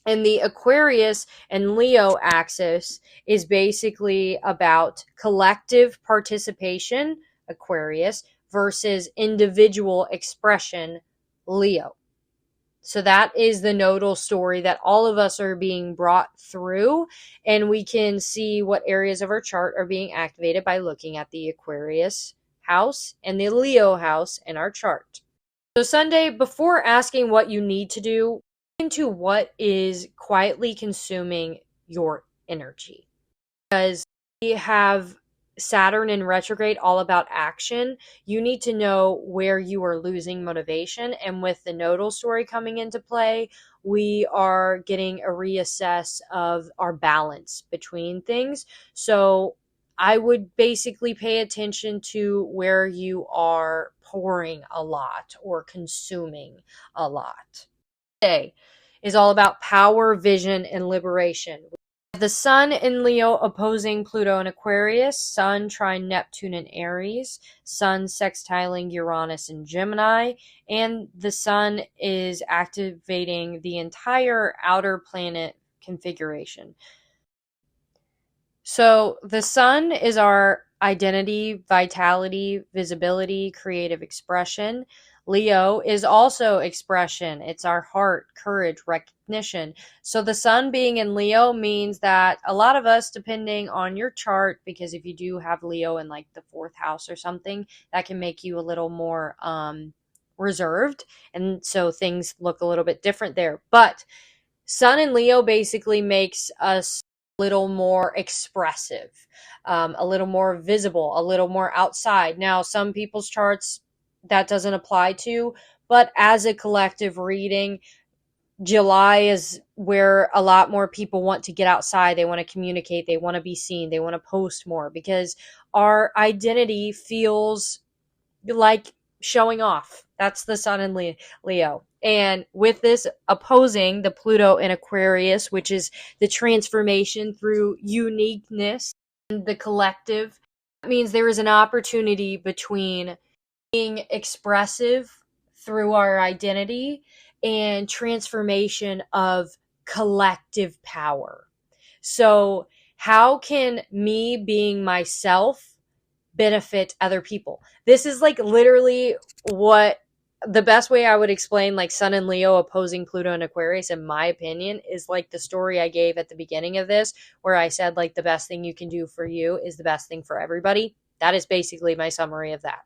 A: And the Aquarius and Leo axis is basically about collective participation, Aquarius, versus individual expression, Leo. So that is the nodal story that all of us are being brought through, and we can see what areas of our chart are being activated by looking at the Aquarius house and the Leo house in our chart. So Sunday, before asking what you need to do, into what is quietly consuming your energy. Because we have Saturn in retrograde, all about action. You need to know where you are losing motivation. And with the nodal story coming into play, we are getting a reassess of our balance between things. So I would basically pay attention to where you are pouring a lot or consuming a lot. Today is all about power, vision, and liberation. The Sun in Leo opposing Pluto in Aquarius, Sun trine Neptune in Aries, Sun sextiling Uranus in Gemini, and the Sun is activating the entire outer planet configuration. So the Sun is our identity, vitality, visibility, creative expression. Leo is also expression. It's our heart, courage, recognition. So the Sun being in Leo means that a lot of us, depending on your chart, because if you do have Leo in like the 4th house or something, that can make you a little more reserved. And so things look a little bit different there. But Sun in Leo basically makes us a little more expressive, a little more visible, a little more outside. Now, some people's charts that doesn't apply to, but as a collective reading, July is where a lot more people want to get outside. They want to communicate. They want to be seen. They want to post more because our identity feels like showing off. That's the Sun in Leo. And with this opposing the Pluto in Aquarius, which is the transformation through uniqueness and the collective, that means there is an opportunity between being expressive through our identity and transformation of collective power. So how can me being myself benefit other people? This is like literally what the best way I would explain like Sun and Leo opposing Pluto and Aquarius, in my opinion, is like the story I gave at the beginning of this, where I said like the best thing you can do for you is the best thing for everybody. That is basically my summary of that.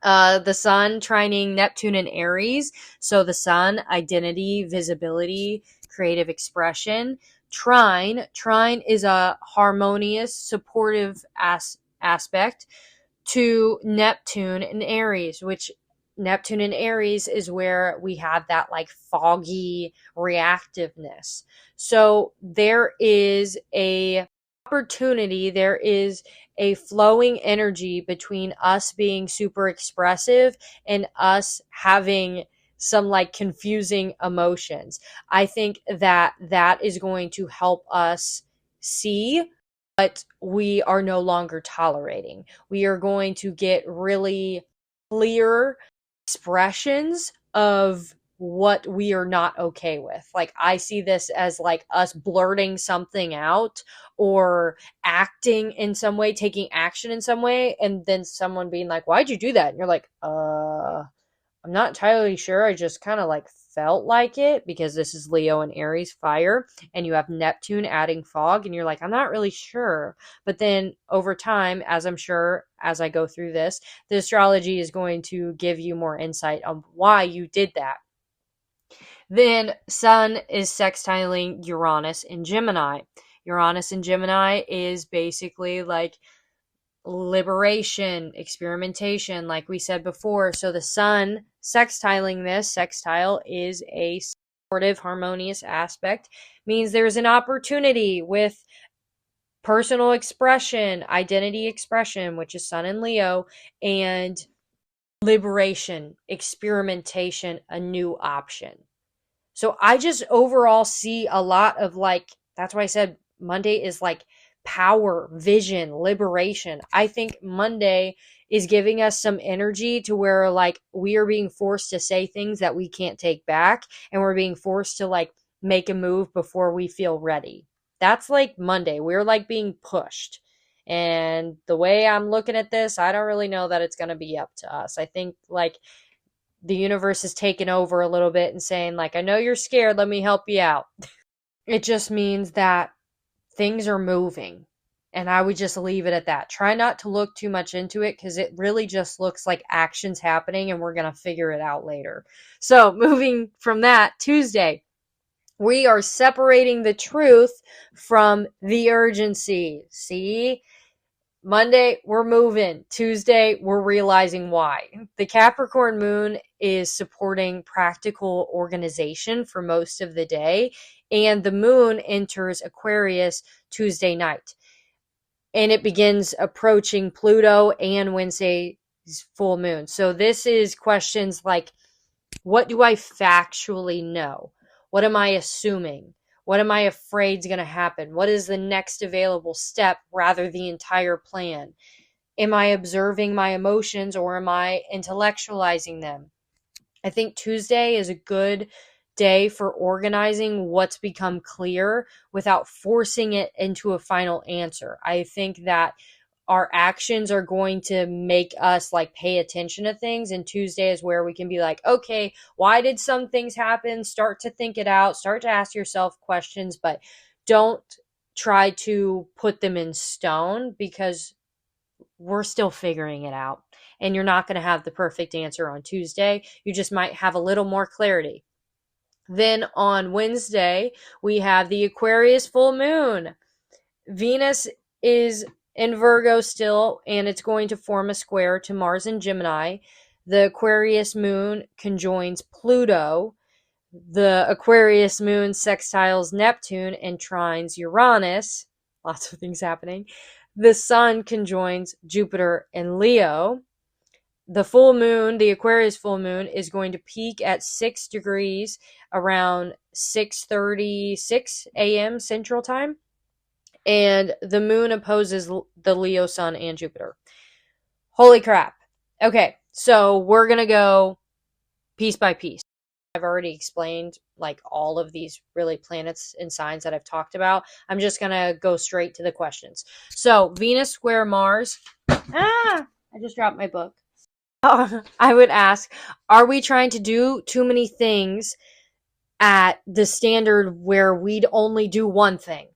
A: The Sun trining Neptune in Aries. So the Sun, identity, visibility, creative expression. Trine is a harmonious, supportive aspect to Neptune in Aries, which Neptune in Aries is where we have that like foggy reactiveness. So there is a opportunity, there is a flowing energy between us being super expressive and us having some like confusing emotions. I think that that is going to help us see what we are no longer tolerating. We are going to get really clear expressions of what we are not okay with. Like I see this as like us blurting something out or acting in some way, taking action in some way, and then someone being like, "Why'd you do that?" And you're like, I'm not entirely sure. I just kind of like felt like it because this is Leo and Aries fire, and you have Neptune adding fog, and you're like, I'm not really sure. But then over time, as I'm sure as I go through this, the astrology is going to give you more insight on why you did that. Then Sun is sextiling Uranus in Gemini. Uranus in Gemini is basically like liberation, experimentation, like we said before. So the Sun sextiling this, sextile is a supportive, harmonious aspect, means there's an opportunity with personal expression, identity expression, which is Sun and Leo, and liberation, experimentation, a new option. So I just overall see a lot of like, that's why I said Monday is like power, vision, liberation. I think Monday is giving us some energy to where like we are being forced to say things that we can't take back, and we're being forced to like make a move before we feel ready. That's like Monday. We're like being pushed. And the way I'm looking at this, I don't really know that it's going to be up to us. I think like the universe is taking over a little bit and saying, like, I know you're scared, let me help you out. It just means that things are moving. And I would just leave it at that. Try not to look too much into it because it really just looks like actions happening and we're going to figure it out later. So, moving from that, Tuesday, we are separating the truth from the urgency. See? Monday, we're moving. Tuesday, we're realizing why. The Capricorn moon is supporting practical organization for most of the day, and the moon enters Aquarius Tuesday night. And it begins approaching Pluto and Wednesday's full moon. So this is questions like, what do I factually know? What am I assuming? What am I afraid is going to happen? What is the next available step rather the entire plan? Am I observing my emotions or am I intellectualizing them? I think Tuesday is a good day for organizing what's become clear without forcing it into a final answer. I think that our actions are going to make us like pay attention to things, and Tuesday is where we can be like, okay, why did some things happen? Start to think it out, start to ask yourself questions, but don't try to put them in stone because we're still figuring it out, and you're not going to have the perfect answer on Tuesday. You just might have a little more clarity. Then on Wednesday, we have the Aquarius full moon. Venus is in Virgo still, and it's going to form a square to Mars and Gemini. The Aquarius moon conjoins Pluto. The Aquarius moon sextiles Neptune and trines Uranus. Lots of things happening. The sun conjoins Jupiter and Leo. The full moon, the Aquarius full moon, is going to peak at 6 degrees around 6:36 a.m. Central Time. And the moon opposes the Leo sun and Jupiter. Holy crap. Okay, so we're going to go piece by piece. I've already explained like all of these really planets and signs that I've talked about. I'm just going to go straight to the questions. So, Venus square Mars. I just dropped my book. I would ask, are we trying to do too many things at the standard where we'd only do one thing?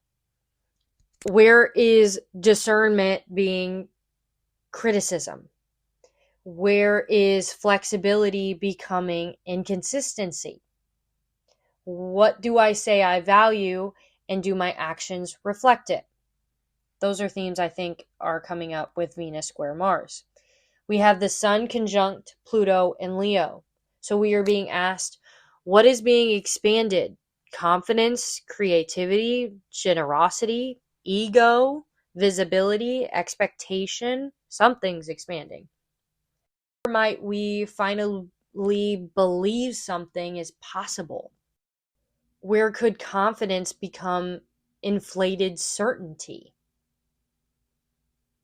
A: Where is discernment being criticism? Where is flexibility becoming inconsistency? What do I say I value, and do my actions reflect it? Those are themes I think are coming up with Venus square Mars. We have the sun conjunct Pluto and Leo. So we are being asked, what is being expanded? Confidence, creativity, generosity, ego, visibility, expectation. Something's expanding. Or might we finally believe something is possible? Where could confidence become inflated certainty?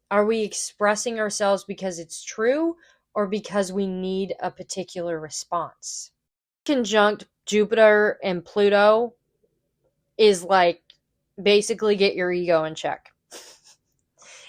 A: Are we expressing ourselves because it's true or because we need a particular response? Conjunct Jupiter and Pluto is like basically get your ego in check.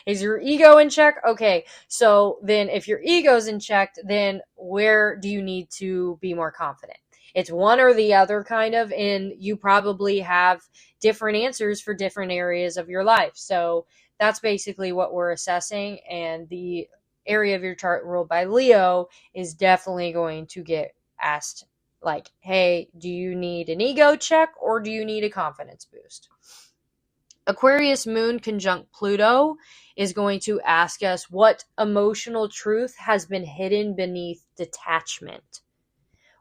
A: Is your ego in check? Okay, so then if your ego's in check, then where do you need to be more confident? It's one or the other kind of, and you probably have different answers for different areas of your life. So that's basically what we're assessing, and the area of your chart ruled by Leo is definitely going to get asked like, hey, do you need an ego check or do you need a confidence boost? Aquarius moon conjunct Pluto is going to ask us what emotional truth has been hidden beneath detachment.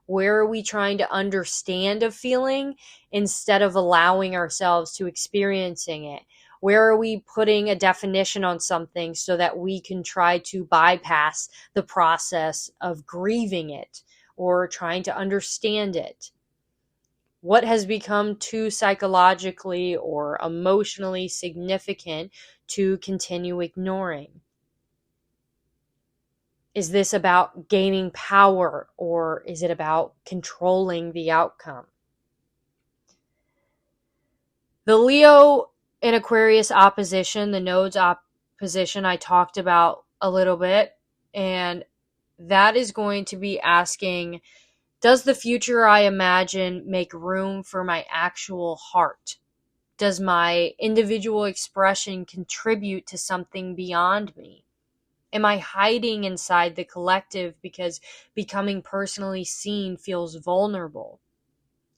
A: Where are we trying to understand a feeling instead of allowing ourselves to experiencing it? Where are we putting a definition on something so that we can try to bypass the process of grieving it or trying to understand it? What has become too psychologically or emotionally significant to continue ignoring? Is this about gaining power or is it about controlling the outcome? The Leo and Aquarius opposition, the nodes opposition, I talked about a little bit, and that is going to be asking, does the future I imagine make room for my actual heart? Does my individual expression contribute to something beyond me? Am I hiding inside the collective because becoming personally seen feels vulnerable?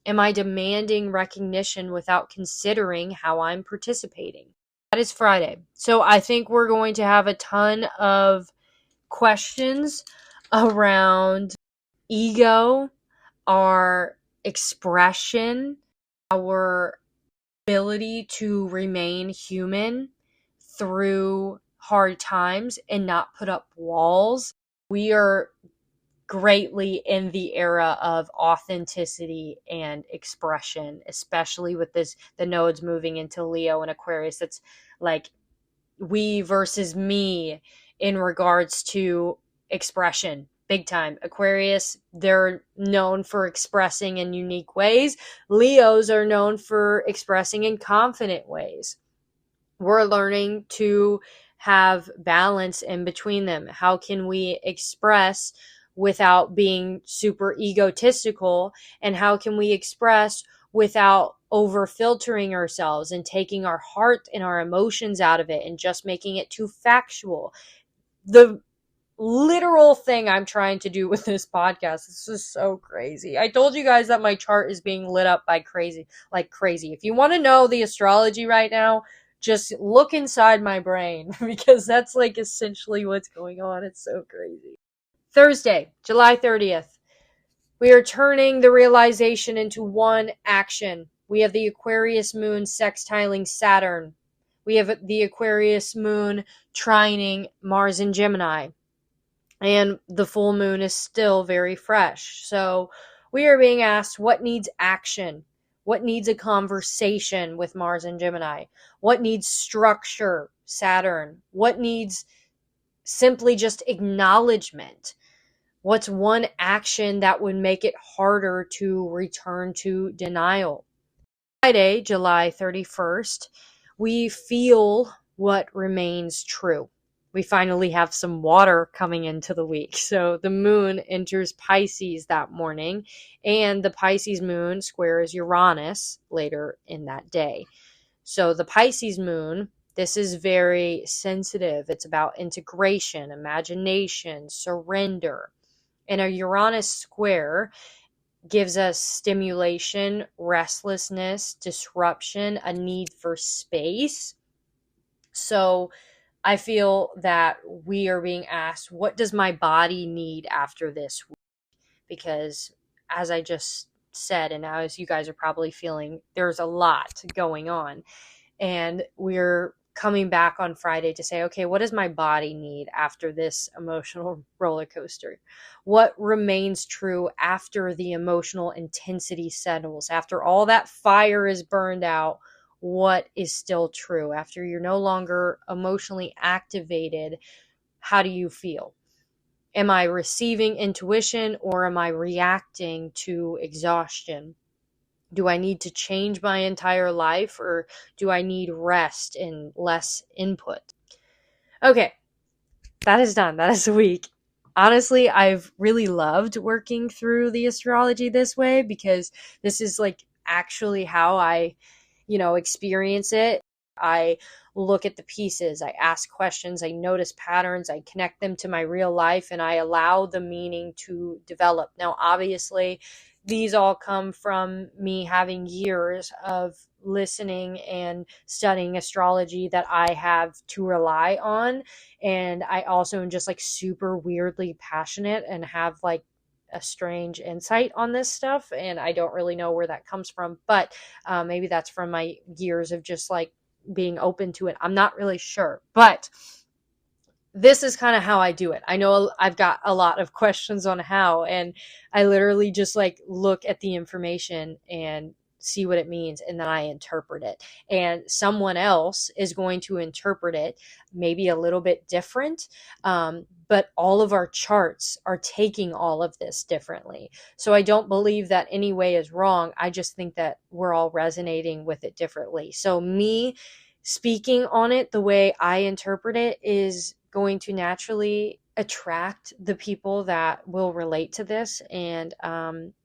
A: Am I demanding recognition without considering how I'm participating? That is Friday. So I think we're going to have a ton of questions around ego, our expression, our ability to remain human through hard times and not put up walls. We are greatly in the era of authenticity and expression, especially with the nodes moving into Leo and Aquarius. It's like we versus me in regards to expression. Big time. Aquarius, they're known for expressing in unique ways. Leos are known for expressing in confident ways. We're learning to have balance in between them. How can we express without being super egotistical? And how can we express without over filtering ourselves and taking our heart and our emotions out of it and just making it too factual? The literal thing I'm trying to do with this podcast. This is so crazy. I told you guys that my chart is being lit up by crazy, like crazy. If you want to know the astrology right now, just look inside my brain because that's like essentially what's going on. It's so crazy. Thursday, July 30th. We are turning the realization into one action. We have the Aquarius moon sextiling Saturn. We have the Aquarius moon trining Mars and Gemini. And the full moon is still very fresh. So we are being asked, what needs action? What needs a conversation with Mars and Gemini? What needs structure, Saturn? What needs simply just acknowledgement? What's one action that would make it harder to return to denial? Friday, July 31st, we feel what remains true. We finally have some water coming into the week. So the moon enters Pisces that morning, and the Pisces moon squares Uranus later in that day. So the Pisces moon, this is very sensitive. It's about integration, imagination, surrender. And a Uranus square gives us stimulation, restlessness, disruption, a need for space. So I feel that we are being asked, what does my body need after this week? Because as I just said, and as you guys are probably feeling, there's a lot going on. And we're coming back on Friday to say, okay, what does my body need after this emotional roller coaster? What remains true after the emotional intensity settles? After all that fire is burned out, what is still true? After you're no longer emotionally activated, how do you feel? Am I receiving intuition or am I reacting to exhaustion? Do I need to change my entire life or do I need rest and less input? Okay, that is done. That is a week. Honestly, I've really loved working through the astrology this way because this is like actually how I, experience it. I look at the pieces, I ask questions, I notice patterns, I connect them to my real life, and I allow the meaning to develop. Now, obviously, these all come from me having years of listening and studying astrology that I have to rely on. And I also am just like super weirdly passionate and have like a strange insight on this stuff. And I don't really know where that comes from, but maybe that's from my years of just like being open to it. I'm not really sure, but this is kind of how I do it. I know I've got a lot of questions on how, and I literally just like look at the information and see what it means, and then I interpret it. And someone else is going to interpret it maybe a little bit different, but all of our charts are taking all of this differently. So I don't believe that any way is wrong. I just think that we're all resonating with it differently. So me speaking on it the way I interpret it is going to naturally attract the people that will relate to this, and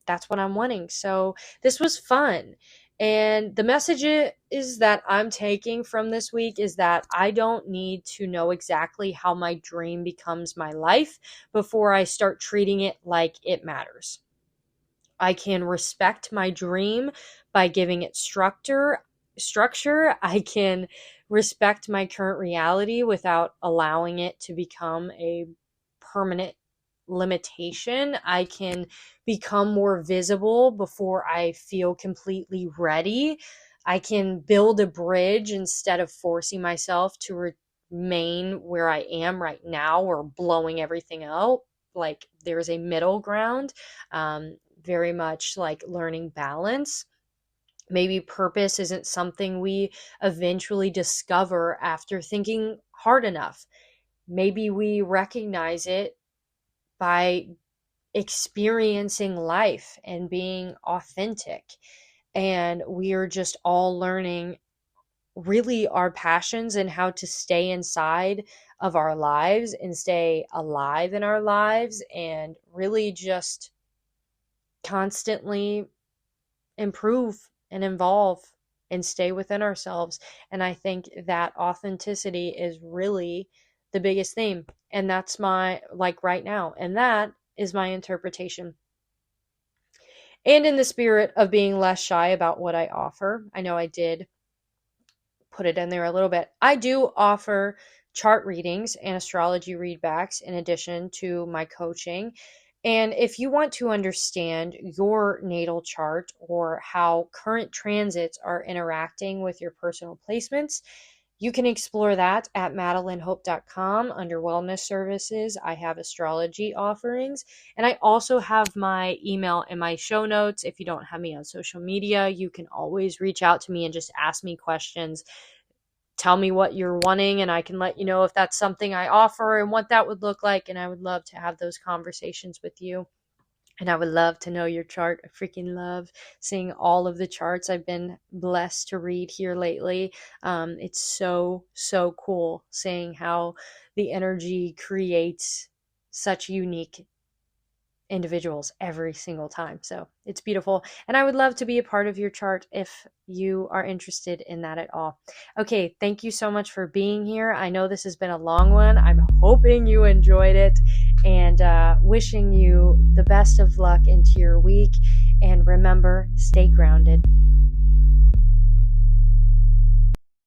A: that's what I'm wanting. So this was fun. And the message is that I'm taking from this week is that I don't need to know exactly how my dream becomes my life before I start treating it like it matters. I can respect my dream by giving it structure. I can respect my current reality without allowing it to become a permanent limitation. I can become more visible before I feel completely ready. I can build a bridge instead of forcing myself to remain where I am right now or blowing everything out. Like there's a middle ground, very much like learning balance. Maybe purpose isn't something we eventually discover after thinking hard enough. Maybe we recognize it by experiencing life and being authentic. And we are just all learning really our passions and how to stay inside of our lives and stay alive in our lives and really just constantly improve and evolve and stay within ourselves. And I think that authenticity is really the biggest theme. And that's my, like right now. And that is my interpretation. And in the spirit of being less shy about what I offer, I know I did put it in there a little bit. I do offer chart readings and astrology readbacks in addition to my coaching. And if you want to understand your natal chart or how current transits are interacting with your personal placements, you can explore that at madelinehope.com under wellness services. I have astrology offerings, and I also have my email in my show notes. If you don't have me on social media, you can always reach out to me and just ask me questions. Tell me what you're wanting, and I can let you know if that's something I offer and what that would look like. And I would love to have those conversations with you. And I would love to know your chart. I freaking love seeing all of the charts I've been blessed to read here lately. It's so, so cool seeing how the energy creates such unique individuals every single time. So it's beautiful. And I would love to be a part of your chart if you are interested in that at all. Okay, thank you so much for being here. I know this has been a long one. I'm hoping you enjoyed it, and wishing you the best of luck into your week. And remember, stay grounded.